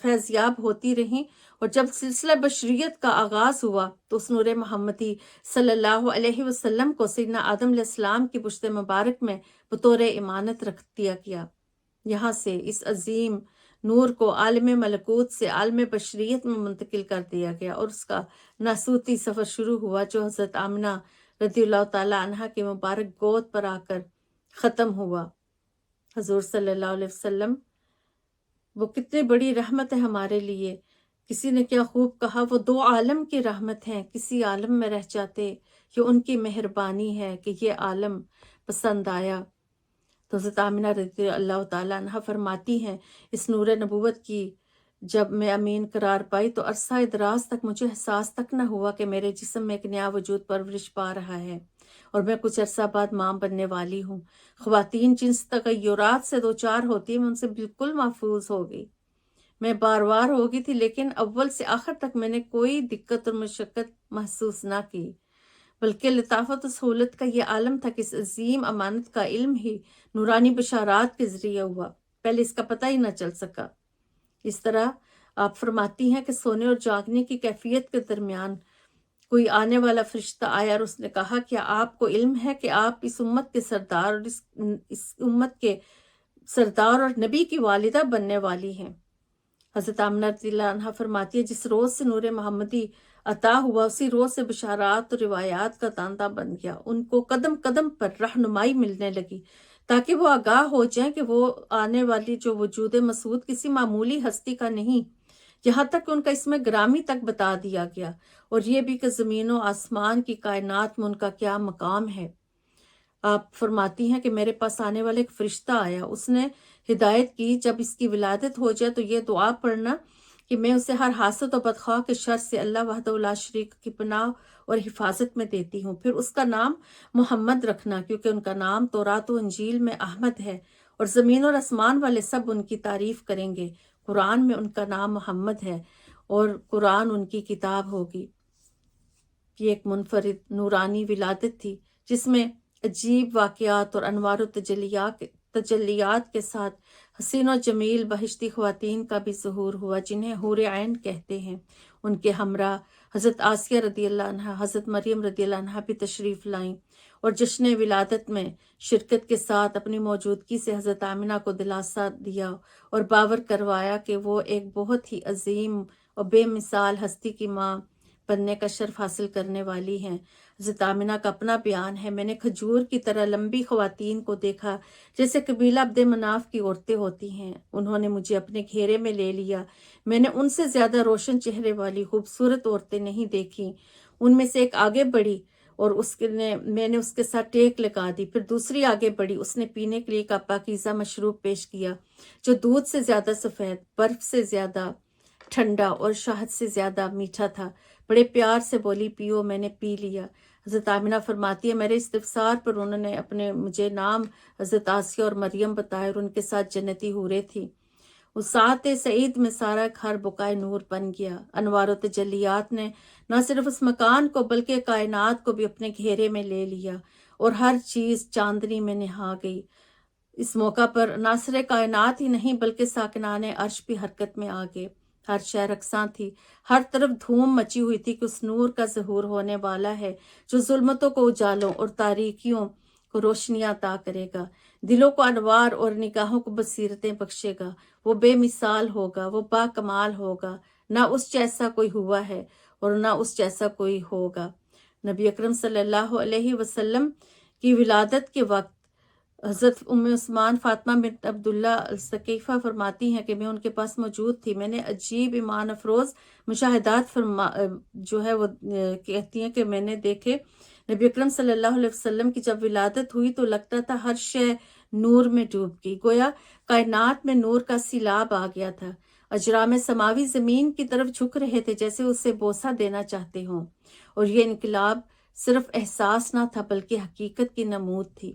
فیضیاب ہوتی رہیں، اور جب سلسلہ بشریت کا آغاز ہوا تو اس نور محمدی صلی اللہ علیہ وسلم کو سیدنا آدم علیہ السلام کی پشت مبارک میں بطور امانت رکھ دیا گیا۔ یہاں سے اس عظیم نور کو عالم ملکوت سے عالم بشریت میں منتقل کر دیا گیا، اور اس کا ناسوتی سفر شروع ہوا جو حضرت آمنہ رضی اللہ تعالی عنہا کے مبارک گود پر آ کر ختم ہوا۔ حضور صلی اللہ علیہ وسلم وہ کتنی بڑی رحمت ہے ہمارے لیے۔ کسی نے کیا خوب کہا، وہ دو عالم کی رحمت ہیں، کسی عالم میں رہ جاتے، یہ ان کی مہربانی ہے کہ یہ عالم پسند آیا۔ تو حضرت آمنہ رضی اللہ تعالیٰ عنہ فرماتی ہیں، اس نور نبوت کی جب میں امین قرار پائی تو عرصہ دراز تک مجھے احساس تک نہ ہوا کہ میرے جسم میں ایک نیا وجود پرورش پا رہا ہے، اور میں کچھ عرصہ بعد ماں بننے والی ہوں۔ خواتین جنس تغیرات سے دوچار ہوتی ہیں، میں ان سے بالکل محفوظ ہو گئی۔ میں بار بار ہو گئی تھی، لیکن اول سے آخر تک میں نے کوئی دقت اور مشقت محسوس نہ کی، بلکہ لطافت و سہولت کا یہ عالم تھا کہ اس عظیم امانت کا علم ہی نورانی بشارات کے ذریعے ہوا، پہلے اس کا پتہ ہی نہ چل سکا۔ اس طرح آپ فرماتی ہیں کہ سونے اور جاگنے کی کیفیت کے درمیان کوئی آنے والا فرشتہ آیا اور اس نے کہا، کیا آپ کو علم ہے کہ آپ اس امت کے سردار اور اس امت کے سردار اور نبی کی والدہ بننے والی ہیں؟ حضرت آمنہ رضی اللہ عنہ فرماتی ہے، جس روز سے نور محمدی عطا ہوا اسی روز سے بشارات اور روایات کا تانتا بن گیا۔ ان کو قدم قدم پر رہنمائی ملنے لگی تاکہ وہ آگاہ ہو جائیں کہ وہ آنے والی جو وجود مسعود کسی معمولی ہستی کا نہیں، یہاں تک کہ ان کا اسم گرامی تک بتا دیا گیا، اور یہ بھی کہ زمین و آسمان کی کائنات میں ان کا کیا مقام ہے۔ آپ فرماتی ہیں کہ میرے پاس آنے والا ایک فرشتہ آیا، اس نے ہدایت کی، جب اس کی ولادت ہو جائے تو یہ دعا پڑھنا کہ میں اسے ہر حاسد و بدخواہ کے شر سے اللہ وحدہ لا شریک کی پناہ اور حفاظت میں دیتی ہوں۔ پھر اس کا نام محمد رکھنا، کیونکہ ان کا نام تورات و انجیل میں احمد ہے، اور زمین اور آسمان والے سب ان کی تعریف کریں گے۔ قرآن میں ان کا نام محمد ہے، اور قرآن ان کی کتاب ہوگی۔ یہ ایک منفرد نورانی ولادت تھی جس میں عجیب واقعات اور انوار و تجلیات کے ساتھ حسین و جمیل بہشتی خواتین کا بھی ظہور ہوا، جنہیں حور عین کہتے ہیں۔ ان کے ہمراہ حضرت آسیہ رضی اللہ عنہا، حضرت مریم رضی اللہ عنہا بھی تشریف لائیں، اور جشن ولادت میں شرکت کے ساتھ اپنی موجودگی سے حضرت آمنہ کو دلاسا دیا اور باور کروایا کہ وہ ایک بہت ہی عظیم اور بے مثال ہستی کی ماں بننے کا شرف حاصل کرنے والی ہیں۔ حضرت آمنہ کا اپنا بیان ہے، میں نے کھجور کی طرح لمبی خواتین کو دیکھا جیسے قبیلہ عبد مناف کی عورتیں ہوتی ہیں، انہوں نے مجھے اپنے گھیرے میں لے لیا، میں نے ان سے زیادہ روشن چہرے والی خوبصورت عورتیں نہیں دیکھیں۔ ان میں سے ایک آگے بڑھی اور میں نے اس کے ساتھ ٹیک لگا دی، پھر دوسری آگے بڑھی، اس نے پینے کے لیے ایک پاکیزہ مشروب پیش کیا جو دودھ سے زیادہ سفید، برف سے زیادہ ٹھنڈا اور شہد سے زیادہ میٹھا تھا۔ بڑے پیار سے بولی، پیو، میں نے پی لیا۔ حضرت آمنہ فرماتی ہے، میرے استفسار پر انہوں نے مجھے نام حضرت آسیہ اور مریم بتائے، اور ان کے ساتھ جنتی حوریں تھیں۔ اس ساعت سعید میں سارا گھر بقائے نور بن گیا۔ انوار و تجلیات نے نہ صرف اس مکان کو بلکہ کائنات کو بھی اپنے گھیرے میں لے لیا، اور ہر چیز چاندنی میں نہا گئی۔ اس موقع پر نہ صرف کائنات ہی نہیں بلکہ ساکنان عرش بھی حرکت میں آ گئے۔ ہر شے رقصاں تھی، ہر طرف دھوم مچی ہوئی تھی کہ اس نور کا ظہور ہونے والا ہے جو ظلمتوں کو اجالوں اور تاریکیوں کو روشنیاں عطا کرے گا۔ دلوں کو انوار اور نگاہوں کو بصیرتیں بخشے گا۔ وہ بے مثال ہوگا، وہ با کمال ہوگا، نہ اس جیسا کوئی ہوا ہے اور نہ اس جیسا کوئی ہوگا۔ نبی اکرم صلی اللہ علیہ وسلم کی ولادت کے وقت حضرت ام عثمان فاطمہ بنت عبداللہ الثقیفہ فرماتی ہیں کہ میں ان کے پاس موجود تھی۔ میں نے عجیب ایمان افروز مشاہدات جو ہے وہ کہتی ہیں کہ میں نے دیکھے نبی اکرم صلی اللہ علیہ وسلم کی جب ولادت ہوئی تو لگتا تھا ہر شے نور میں ڈوب گئی، گویا کائنات میں نور کا سیلاب آ گیا تھا۔ اجرام سماوی زمین کی طرف جھک رہے تھے جیسے اسے بوسہ دینا چاہتے ہوں، اور یہ انقلاب صرف احساس نہ تھا بلکہ حقیقت کی نمود تھی۔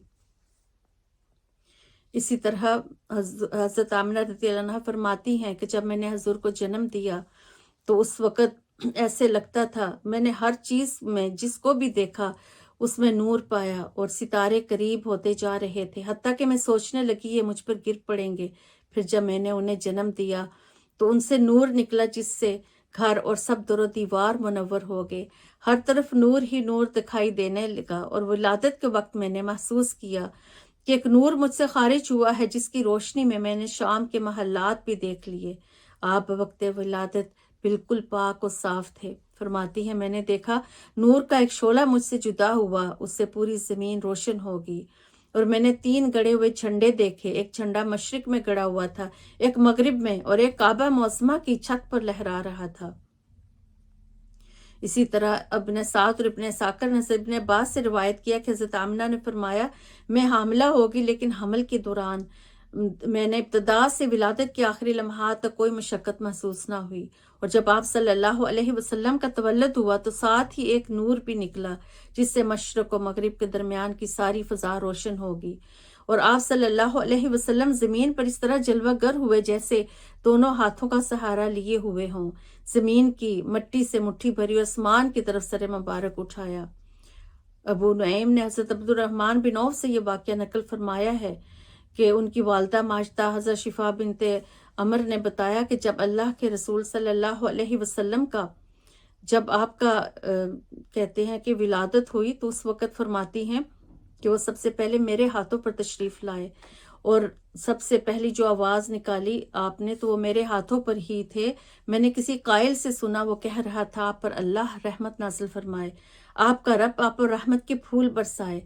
اسی طرح حضرت آمنہ رضی اللہ عنہا فرماتی ہیں کہ جب میں نے حضور کو جنم دیا تو اس وقت ایسے لگتا تھا میں نے ہر چیز میں جس کو بھی دیکھا اس میں نور پایا اور ستارے قریب ہوتے جا رہے تھے، حتیٰ کہ میں سوچنے لگی یہ مجھ پر گر پڑیں گے۔ پھر جب میں نے انہیں جنم دیا تو ان سے نور نکلا جس سے گھر اور سب در و دیوار منور ہو گئے، ہر طرف نور ہی نور دکھائی دینے لگا، اور ولادت کے وقت میں نے محسوس کیا کہ ایک نور مجھ سے خارج ہوا ہے جس کی روشنی میں نے شام کے محلات بھی دیکھ لیے۔ آپ وقت ولادت بالکل پاک و صاف تھے۔ فرماتی ہیں میں نے دیکھا نور کا ایک شعلہ مجھ سے جدا ہوا، اس سے پوری زمین روشن ہوگی، اور میں نے 3 گڑے ہوئے جھنڈے دیکھے، ایک جھنڈا مشرق میں گڑا ہوا تھا، ایک مغرب میں، اور ایک کعبہ معظمہ کی چھت پر لہرا رہا تھا۔ اسی طرح ابن سعد اور ابن ساکر نے ابن عباس سے روایت کیا کہ حضرت آمنہ نے فرمایا میں حاملہ ہوگی، لیکن حمل کے دوران میں نے ابتدا سے ولادت کے آخری لمحات تک کوئی مشقت محسوس نہ ہوئی، اور جب آپ صلی اللہ علیہ وسلم کا تولد ہوا تو ساتھ ہی ایک نور بھی نکلا جس سے مشرق و مغرب کے درمیان کی ساری فضا روشن ہوگی، اور آپ صلی اللہ علیہ وسلم زمین پر اس طرح جلوہ گر ہوئے جیسے دونوں ہاتھوں کا سہارا لیے ہوئے ہوں، زمین کی مٹی سے مٹھی بھری اور آسمان کی طرف سر مبارک اٹھایا۔ ابو نعیم نے حضرت عبد الرحمن بن عوف سے یہ واقعہ نقل فرمایا ہے کہ ان کی والدہ ماجدہ حضرت شفا بنت عمر نے بتایا کہ جب اللہ کے رسول صلی اللہ علیہ وسلم کا جب آپ کا کہتے ہیں کہ ولادت ہوئی تو اس وقت فرماتی ہیں کہ وہ سب سے پہلے میرے ہاتھوں پر تشریف لائے، اور سب سے پہلی جو آواز نکالی آپ نے تو وہ میرے ہاتھوں پر ہی تھے۔ میں نے کسی قائل سے سنا وہ کہہ رہا تھا آپ پر اللہ رحمت نازل فرمائے، آپ کا رب آپ پر رحمت کے پھول برسائے۔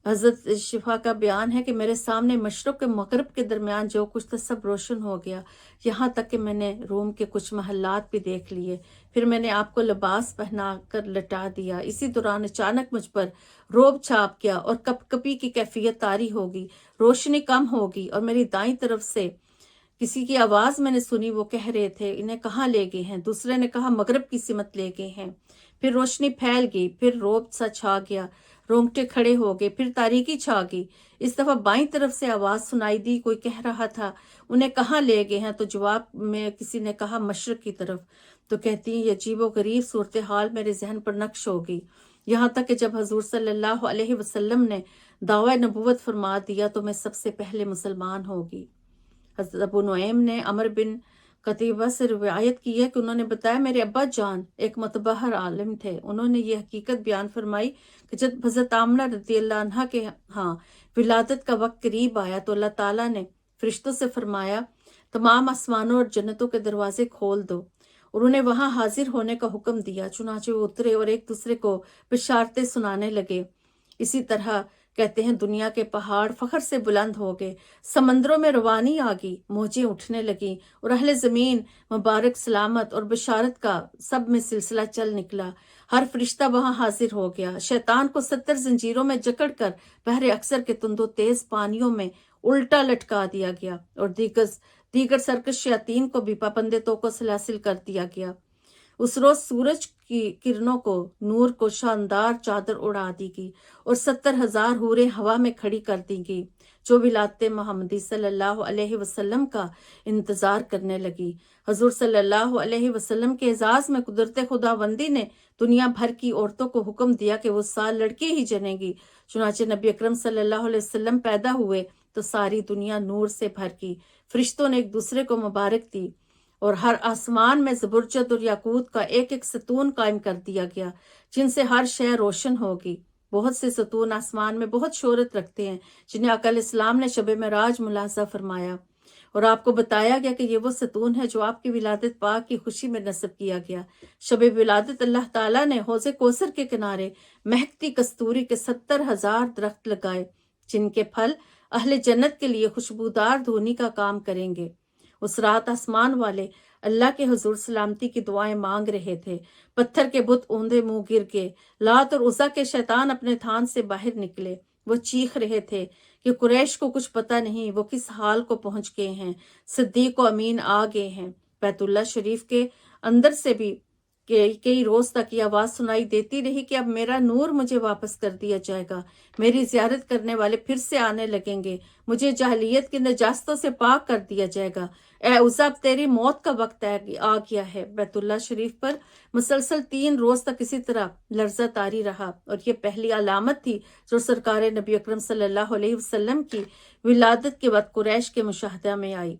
حضرت شفا کا بیان ہے کہ میرے سامنے مشرق و مغرب کے درمیان جو کچھ تھا سب روشن ہو گیا، یہاں تک کہ میں نے روم کے کچھ محلات بھی دیکھ لیے۔ پھر میں نے آپ کو لباس پہنا کر لٹا دیا، اسی دوران اچانک مجھ پر روب چھاپ گیا اور کپ کپی کی کیفیت طاری ہوگی، روشنی کم ہوگی، اور میری دائیں طرف سے کسی کی آواز میں نے سنی، وہ کہہ رہے تھے انہیں کہاں لے گئے ہیں؟ دوسرے نے کہا مغرب کی سمت لے گئے ہیں۔ پھر روشنی پھیل گئی، پھر روب سا چھا گیا، رونگٹے کھڑے ہو گئے، پھر تاریکی چھا گئی۔ اس دفعہ بائیں طرف سے آواز سنائی دی، کوئی کہہ رہا تھا انہیں کہاں لے گئے ہیں؟ تو جواب میں کسی نے کہا مشرق کی طرف۔ تو کہتی ہیں یہ عجیب و غریب صورتحال میرے ذہن پر نقش ہو گئی، یہاں تک کہ جب حضور صلی اللہ علیہ وسلم نے دعوی نبوت فرما دیا تو میں سب سے پہلے مسلمان ہوگی۔ حضرت ابو نعیم نے عمر بن قتیبہ سے روایت کی ہے کہ انہوں نے بتایا میرے ابا جان ایک متبحر عالم تھے، انہوں نے یہ حقیقت بیان فرمائی کہ جب حضرت آمنہ رضی اللہ عنہا کے ہاں ولادت کا وقت قریب آیا تو اللہ تعالیٰ نے فرشتوں سے فرمایا تمام آسمانوں اور جنتوں کے دروازے کھول دو، اور انہیں وہاں حاضر ہونے کا حکم دیا، چنانچہ وہ اترے اور ایک دوسرے کو بشارتیں سنانے لگے۔ اسی طرح کہتے ہیں دنیا کے پہاڑ فخر سے بلند ہو گئے، سمندروں میں روانی آ گئی، موجیں اٹھنے لگیں، اور اہل زمین مبارک سلامت اور بشارت کا سب میں سلسلہ چل نکلا۔ ہر فرشتہ وہاں حاضر ہو گیا، شیطان کو 70 زنجیروں میں جکڑ کر بحر اکثر کے تند و تیز پانیوں میں الٹا لٹکا دیا گیا، اور دیگر سرکش شیاطین کو بھی پابند توقع سلاسل کر دیا گیا۔ اس روز سورج کی کرنوں کو نور کو شاندار چادر اڑا دی گئی، اور 70,000 حوریں ہوا میں کھڑی کر دی گئی جو ولادت محمدی صلی اللہ علیہ وسلم کا انتظار کرنے لگی۔ حضور صلی اللہ علیہ وسلم کے اعزاز میں قدرت خداوندی نے دنیا بھر کی عورتوں کو حکم دیا کہ وہ سال لڑکی ہی جنیں گی، چنانچہ نبی اکرم صلی اللہ علیہ وسلم پیدا ہوئے تو ساری دنیا نور سے بھر گئی، فرشتوں نے ایک دوسرے کو مبارک دی، اور ہر آسمان میں زبرجد اور یاقوت کا ایک ایک ستون قائم کر دیا گیا جن سے ہر شے روشن ہوگی۔ بہت سے ستون آسمان میں بہت شہرت رکھتے ہیں جنہیں آقا علیہ السلام نے شب معراج ملاحظہ فرمایا، اور آپ کو بتایا گیا کہ یہ وہ ستون ہے جو آپ کی ولادت پاک کی خوشی میں نصب کیا گیا۔ شب ولادت اللہ تعالیٰ نے حوض کوثر کے کنارے مہکتی کستوری کے 70,000 درخت لگائے جن کے پھل اہل جنت کے لیے خوشبودار دھونی کا کام کریں گے۔ اس رات آسمان والے اللہ کے حضور سلامتی کی دعائیں مانگ رہے تھے۔ پتھر کے بت اوندے منہ گر گئے۔ لات اور عزا کے شیطان اپنے تھان سے باہر نکلے۔ وہ چیخ رہے تھے کہ قریش کو کچھ پتہ نہیں وہ کس حال کو پہنچ گئے ہیں، صدیق و امین آ گئے ہیں۔ بیت اللہ شریف کے اندر سے بھی کئی روز تک یہ آواز سنائی دیتی رہی کہ اب میرا نور مجھے واپس کر دیا جائے گا، میری زیارت کرنے والے پھر سے آنے لگیں گے، مجھے جاہلیت کی نجاستوں سے پاک کر دیا جائے گا۔ اے عزا، اب تیری موت کا وقت آ گیا ہے۔ بیت اللہ شریف پر مسلسل 3 روز تک اسی طرح لرزہ طاری رہا، اور یہ پہلی علامت تھی جو سرکار نبی اکرم صلی اللہ علیہ وسلم کی ولادت کے بعد قریش کے مشاہدہ میں آئی۔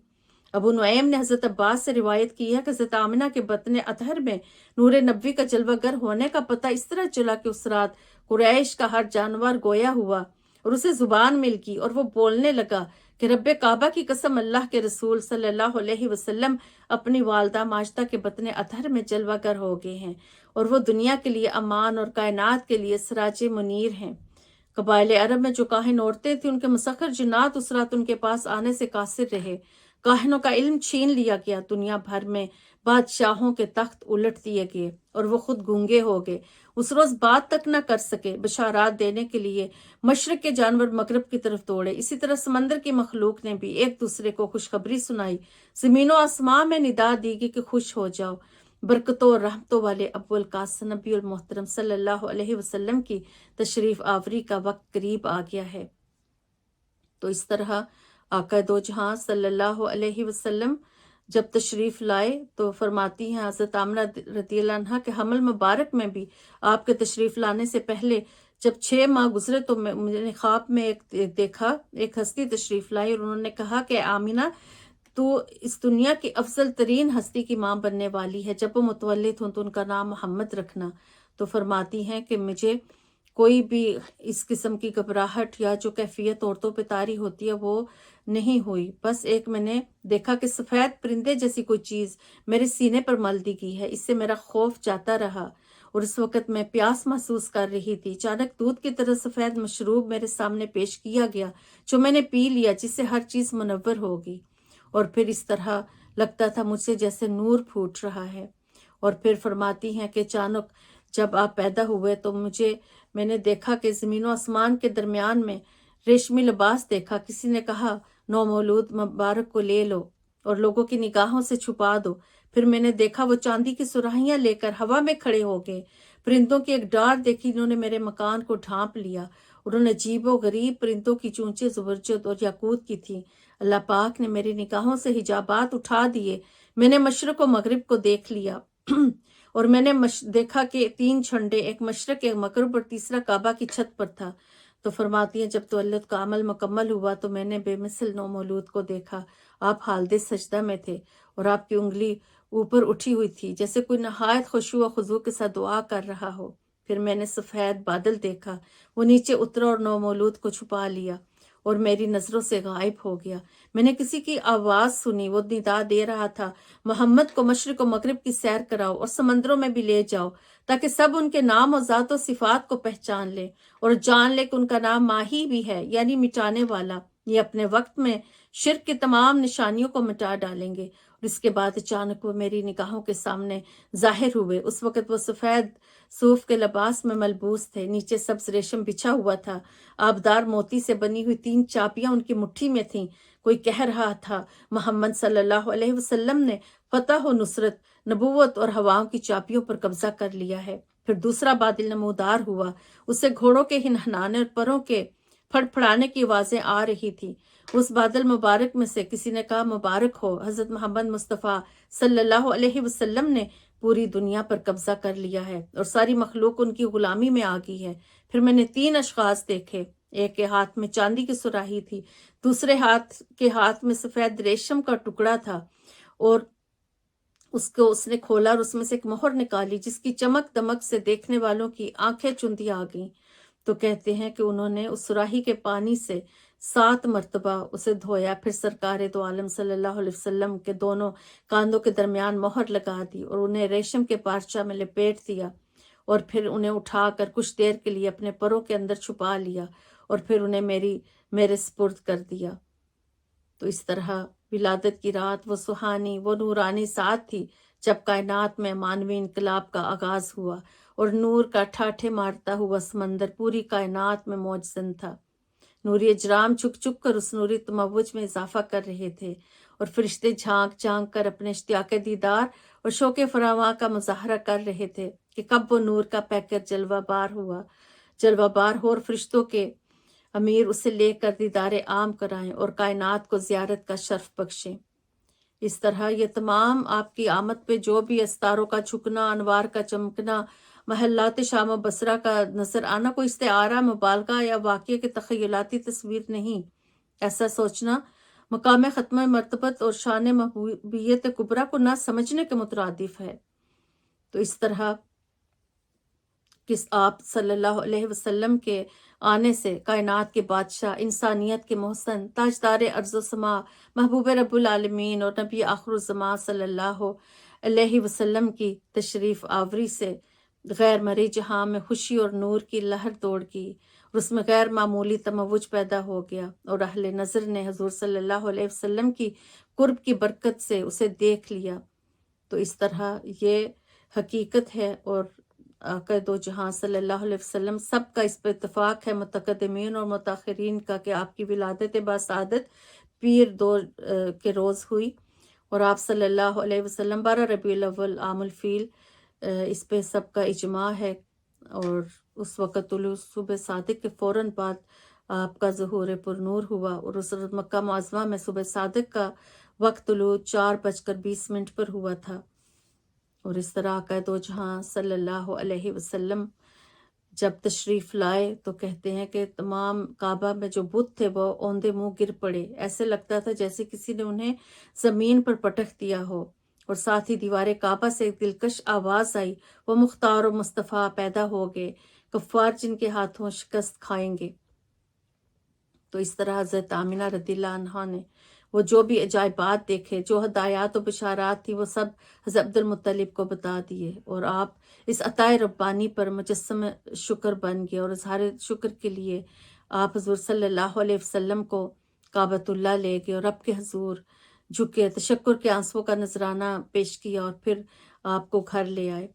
ابو نعیم نے حضرت عباس سے روایت کی ہے کہ حضرت آمنہ کے بطن اطہر میں نور نبوی کا جلوہ گر ہونے کا پتہ اس طرح چلا کہ اس رات قریش کا ہر جانور گویا ہوا اور اسے زبان مل گئی، اور وہ بولنے لگا کہ رب کعبہ کی قسم، اللہ کے رسول صلی اللہ علیہ وسلم اپنی والدہ ماجدہ کے بطن اطہر میں جلوہ گر ہو گئے ہیں، اور وہ دنیا کے لیے امان اور کائنات کے لیے سراج منیر ہیں۔ قبائل عرب میں جو کاہن عورتیں تھیں ان کے مسخر جنات اس رات ان کے پاس آنے سے قاصر رہے۔ کاہنوں کا علم چھین لیا گیا، دنیا بھر میں بادشاہوں کے تخت الٹ دیے گئے اور وہ خود گونگے ہو گئے، اس روز بات تک نہ کر سکے۔ بشارات دینے کے لیے مشرق کے جانور مغرب کی طرف دوڑے، اسی طرح سمندر کی مخلوق نے بھی ایک دوسرے کو خوشخبری سنائی۔ زمین و آسمان میں ندا دی گئی کہ خوش ہو جاؤ، برکتوں اور رحمتوں والے ابو القاسم نبی المحترم صلی اللہ علیہ وسلم کی تشریف آوری کا وقت قریب آ گیا ہے۔ تو اس طرح آقا دو جہاں صلی اللہ علیہ وسلم جب تشریف لائے تو فرماتی ہیں حضرت آمنہ رضی اللہ عنہا کہ حمل مبارک میں بھی آپ کے تشریف لانے سے پہلے جب 6 ماہ گزرے تو مجھے نے خواب میں دیکھا ایک ہستی تشریف لائی، اور انہوں نے کہا کہ آمنہ تو اس دنیا کی افضل ترین ہستی کی ماں بننے والی ہے، جب وہ متولد ہوں تو ان کا نام محمد رکھنا۔ تو فرماتی ہیں کہ مجھے کوئی بھی اس قسم کی گھبراہٹ یا جو کیفیت عورتوں پہ طاری ہوتی ہے وہ نہیں ہوئی، بس ایک میں نے دیکھا کہ سفید پرندے جیسی کوئی چیز میرے سینے پر مل دی گئی ہے، اس سے میرا خوف جاتا رہا، اور اس وقت میں پیاس محسوس کر رہی تھی۔ اچانک دودھ کی طرح سفید مشروب میرے سامنے پیش کیا گیا جو میں نے پی لیا، جس سے ہر چیز منور ہوگی، اور پھر اس طرح لگتا تھا مجھ سے جیسے نور پھوٹ رہا ہے۔ اور پھر فرماتی ہیں کہ اچانک جب آپ پیدا ہوئے تو میں نے دیکھا کہ زمین و آسمان کے درمیان میں ریشمی لباس دیکھا، کسی نے کہا نومولود مبارک کو لے لو اور لوگوں کی نگاہوں سے چھپا دو۔ پھر میں نے دیکھا وہ چاندی کی سراہیاں لے کر ہوا میں کھڑے ہو گئے، پرندوں کی ایک ڈار دیکھی، انہوں نے میرے مکان کو ڈھانپ لیا، انہوں نے عجیب و غریب پرندوں کی چونچیں زبرجد اور یاقوت کی تھیں۔ اللہ پاک نے میری نگاہوں سے حجابات اٹھا دیے، میں نے مشرق و مغرب کو دیکھ لیا اور میں نے دیکھا کہ 3 جھنڈے، ایک مشرق ایک مغرب اور تیسرا کعبہ کی چھت پر تھا۔ تو فرماتی ہیں جب تولد کا عمل مکمل ہوا تو میں نے بے مثل نومولود کو دیکھا، آپ حالت سجدہ میں تھے اور آپ کی انگلی اوپر اٹھی ہوئی تھی جیسے کوئی نہایت خشوع و خضوع کے ساتھ دعا کر رہا ہو۔ پھر میں نے سفید بادل دیکھا، وہ نیچے اترا اور نومولود کو چھپا لیا اور میری نظروں سے غائب ہو گیا۔ میں نے کسی کی آواز سنی، وہ ندا دے رہا تھا محمد کو مشرق و مغرب کی سیر کراؤ اور سمندروں میں بھی لے جاؤ تاکہ سب ان کے نام و ذات و صفات کو پہچان لے اور جان لے کہ ان کا نام ماہی بھی ہے، یعنی مٹانے والا۔ یہ اپنے وقت میں شرک کی تمام نشانیوں کو مٹا ڈالیں گے۔ اور اس کے بعد اچانک وہ میری نگاہوں کے سامنے ظاہر ہوئے۔ اس وقت وہ سفید صوف کے لباس میں ملبوس تھے، نیچے سبز ریشم بچھا ہوا تھا، آبدار موتی سے بنی ہوئی 3 چابیاں ان کی مٹھی میں تھیں۔ کوئی کہہ رہا تھا محمد صلی اللہ علیہ وسلم نے فتح و نصرت، نبوت اور ہواؤں کی چابیوں پر قبضہ کر لیا ہے۔ پھر دوسرا بادل نمودار ہوا، اس سے گھوڑوں کے ہنہنانے اور پروں کے پھڑپھڑانے کی آوازیں آ رہی تھی۔ اس بادل مبارک میں سے کسی نے کہا مبارک ہو، حضرت محمد مصطفیٰ صلی اللہ علیہ وسلم نے پوری دنیا پر قبضہ کر لیا ہے اور ساری مخلوق ان کی غلامی میں آ گئی ہے۔ پھر میں نے 3 اشخاص دیکھے، ایک کے ہاتھ میں چاندی کی سراہی تھی، دوسرے کے ہاتھ میں سفید ریشم کا ٹکڑا تھا، اور اس نے کھولا اور اس میں سے ایک مہر نکالی جس کی چمک دمک سے دیکھنے والوں کی آنکھیں چندی آ گئیں۔ تو کہتے ہیں کہ انہوں نے اس سراہی کے پانی سے 7 مرتبہ اسے دھویا، پھر سرکار دو عالم صلی اللہ علیہ وسلم کے دونوں کاندھوں کے درمیان مہر لگا دی اور انہیں ریشم کے پارچہ میں لپیٹ دیا، اور پھر انہیں اٹھا کر کچھ دیر کے لیے اپنے پروں کے اندر چھپا لیا، اور پھر انہیں میرے سپرد کر دیا۔ تو اس طرح ولادت کی رات وہ سہانی، وہ نورانی ساتھ تھی جب کائنات میں مانوی انقلاب کا آغاز ہوا، اور نور کا ٹھاٹھے مارتا ہوا سمندر پوری کائنات میں موجزن تھا۔ نوری اجرام چھک چھک کر اس نوری تموج میں اضافہ کر رہے تھے، اور فرشتے جھانک جھانک کر اپنے اشتیاق دیدار اور شوق فراواں کا مظاہرہ کر رہے تھے کہ کب وہ نور کا پیکر جلوہ بار ہو اور فرشتوں کے امیر اسے لے کر دیدار عام کرائیں اور کائنات کو زیارت کا شرف بخشیں۔ اس طرح یہ تمام آپ کی آمد پہ جو بھی استاروں کا چھکنا، انوار کا چمکنا، محلات شام و بصرہ کا نظر آنا کوئی استعارہ، مبالغہ یا واقعے کی تخیلاتی تصویر نہیں۔ ایسا سوچنا مقام ختم مرتبت اور شان محبوبیت کبریٰ کو نہ سمجھنے کے مترادف ہے۔ تو اس طرح کس آپ صلی اللہ علیہ وسلم کے آنے سے کائنات کے بادشاہ، انسانیت کے محسن، تاجدار ارض و سما، محبوب رب العالمین اور نبی آخر الزمان صلی اللہ علیہ وسلم کی تشریف آوری سے غیر مرئی جہاں میں خوشی اور نور کی لہر دوڑ گئی، اور اس میں غیر معمولی تموج پیدا ہو گیا، اور اہل نظر نے حضور صلی اللہ علیہ وسلم کی قرب کی برکت سے اسے دیکھ لیا۔ تو اس طرح یہ حقیقت ہے، اور آقا دو جہاں صلی اللہ علیہ وسلم سب کا اس پہ اتفاق ہے، متقدمین اور متاخرین کا، کہ آپ کی ولادت باسعادت پیر 2 کے روز ہوئی، اور آپ صلی اللہ علیہ وسلم 12 ربیع الاول عام الفیل، اس پہ سب کا اجماع ہے، اور اس وقت طلوع صبح صادق کے فوراً بعد آپ کا ظہور پر نور ہوا، اور اس وقت مکہ معظمہ میں صبح صادق کا وقت طلوع 4:20 پر ہوا تھا۔ اور اس طرح آقا دو جہاں صلی اللہ علیہ وسلم جب تشریف لائے تو کہتے ہیں کہ تمام کعبہ میں جو بت تھے وہ اوندے منہ گر پڑے، ایسے لگتا تھا جیسے کسی نے انہیں زمین پر پٹک دیا ہو، اور ساتھ ہی دیوار کعبہ سے ایک دلکش آواز آئی، وہ مختار و مصطفیٰ پیدا ہو گئے، کفار جن کے ہاتھوں شکست کھائیں گے۔ تو اس طرح حضرت آمینہ رضی اللہ عنہا نے وہ جو بھی عجائبات دیکھے، جو ہدایات و بشارات تھی، وہ سب حضرت عبد المطلب کو بتا دیے، اور آپ اس عطائے ربانی پر مجسم شکر بن گئے، اور اظہار شکر کے لیے آپ حضور صلی اللہ علیہ وسلم کو کعبۃ اللہ لے گئے، اور رب کے حضور جھکے، تشکر کے آنسوؤں کا نذرانہ پیش کیا، اور پھر آپ کو گھر لے آئے۔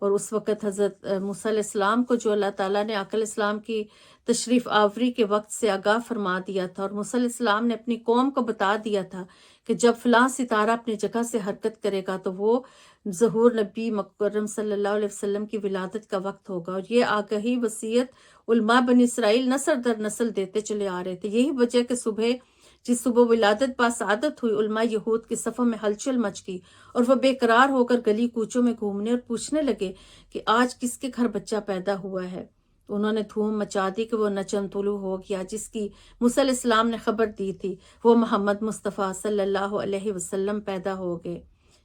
اور اس وقت حضرت موسیٰ علیہ السلام کو جو اللہ تعالیٰ نے آقا علیہ السلام کی تشریف آوری کے وقت سے آگاہ فرما دیا تھا، اور موسیٰ علیہ السلام نے اپنی قوم کو بتا دیا تھا کہ جب فلاں ستارہ اپنی جگہ سے حرکت کرے گا تو وہ ظہور نبی مکرم صلی اللہ علیہ وسلم کی ولادت کا وقت ہوگا، اور یہ آگہی وصیت علماء بنی اسرائیل نسل در نسل دیتے چلے آ رہے تھے۔ یہی وجہ کہ جس صبح ولادت باسعادت ہوئی، علماء یہود کے صفوں میں ہلچل مچ گئی، اور وہ بے قرار ہو کر گلی کوچوں میں گھومنے اور پوچھنے لگے کہ آج کس کے گھر بچہ پیدا ہوا ہے۔ انہوں نے دھوم مچا دی کہ وہ نچن طلوع ہو گیا، جس کی موسیٰ علیہ السلام نے خبر دی تھی، وہ محمد مصطفیٰ صلی اللہ علیہ وسلم پیدا ہو گئے۔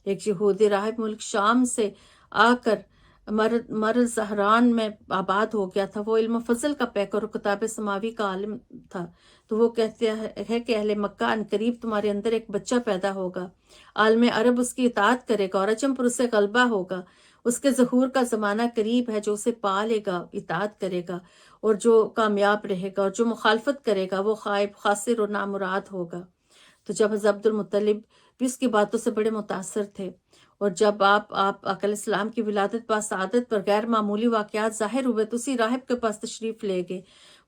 ایک یہودی راہب ملک شام سے آ کر مر زہران میں آباد ہو گیا تھا، وہ علم و فضل کا پیکر اور کتاب سماوی کا عالم تھا، تو وہ کہتے ہیں کہ اہل مکہ عنقریب تمہارے اندر ایک بچہ پیدا ہوگا، عالم عرب اس کی اطاعت کرے گا، اور عجم پر اسے غلبہ ہوگا، اس کے ظہور کا زمانہ قریب ہے، جو اسے پا لے گا اطاعت کرے گا، اور جو کامیاب رہے گا، اور جو مخالفت کرے گا وہ خائب، خاسر اور نامراد ہوگا۔ تو جب حضرت عبد المطلب بھی اس کی باتوں سے بڑے متاثر تھے، اور جب آپ آقا علیہ السلام کی ولادت باسعادت پر غیر معمولی واقعات ظاہر ہوئے تو اسی راہب کے پاس تشریف لے گئے۔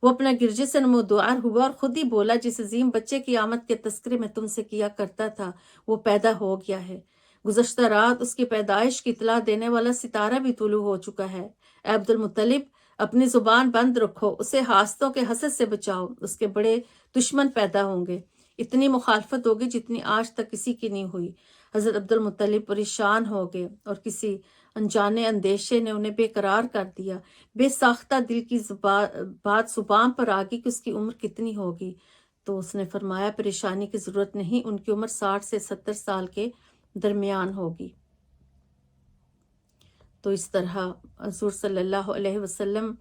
وہ اپنا گرجے سے نمودار ہوا اور خود ہی بولا، جس عظیم بچے کی آمد کے تذکرے میں تم سے کیا کرتا تھا وہ پیدا ہو گیا ہے۔ گزشتہ رات اس کی پیدائش کی اطلاع دینے والا ستارہ بھی طلوع ہو چکا ہے۔ اے عبد المطلب، اپنی زبان بند رکھو، اسے حاسدوں کے حسد سے بچاؤ، اس کے بڑے دشمن پیدا ہوں گے، اتنی مخالفت ہوگی جتنی آج تک کسی کی نہیں ہوئی۔ حضرت عبد المطلب پریشان ہو گئے، اور کسی انجانے اندیشے نے انہیں بے قرار کر دیا۔ بے ساختہ دل کی بات زبان پر آ گئی کہ اس کی عمر کتنی ہوگی، تو اس نے فرمایا پریشانی کی ضرورت نہیں، ان کی عمر 60 سے 70 سال کے درمیان ہوگی۔ تو اس طرح حضور صلی اللہ علیہ وسلم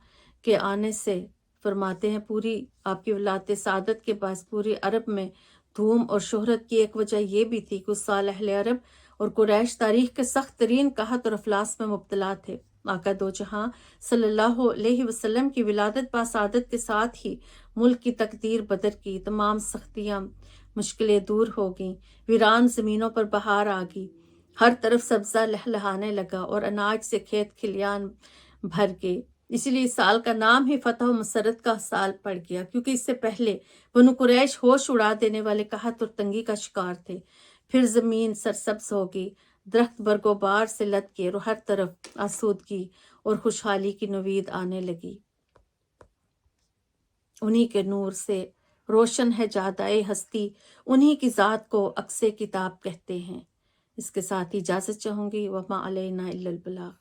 کے آنے سے فرماتے ہیں پوری آپ کی ولادت سعادت کے باعث پوری عرب میں دھوم اور شہرت کی ایک وجہ یہ بھی تھی کہ اس سال اہل عرب اور قریش تاریخ کے سخت ترین قحط اور افلاس میں مبتلا تھے۔ آقا دو جہاں صلی اللہ علیہ وسلم کی ولادت باسعادت کے ساتھ ہی ملک کی تقدیر بدل کی، تمام سختیاں مشکلیں دور ہو گئیں، ویران زمینوں پر بہار آ گئی، ہر طرف سبزہ لہلہانے لگا اور اناج سے کھیت کھلیان بھر گئے۔ اسی لیے اس سال کا نام ہی فتح و مسرت کا سال پڑ گیا، کیونکہ اس سے پہلے بنو قریش ہوش اڑا دینے والے قحط اور تنگی کا شکار تھے۔ پھر زمین سرسبز ہو گئی، درخت برگ و بار سے لد کے اور ہر طرف آسودگی اور خوشحالی کی نوید آنے لگی۔ انہی کے نور سے روشن ہے جادائے ہستی، انہی کی ذات کو عکس کتاب کہتے ہیں۔ اس کے ساتھ ہی اجازت چاہوں گی، وما علینا الا البلاغ۔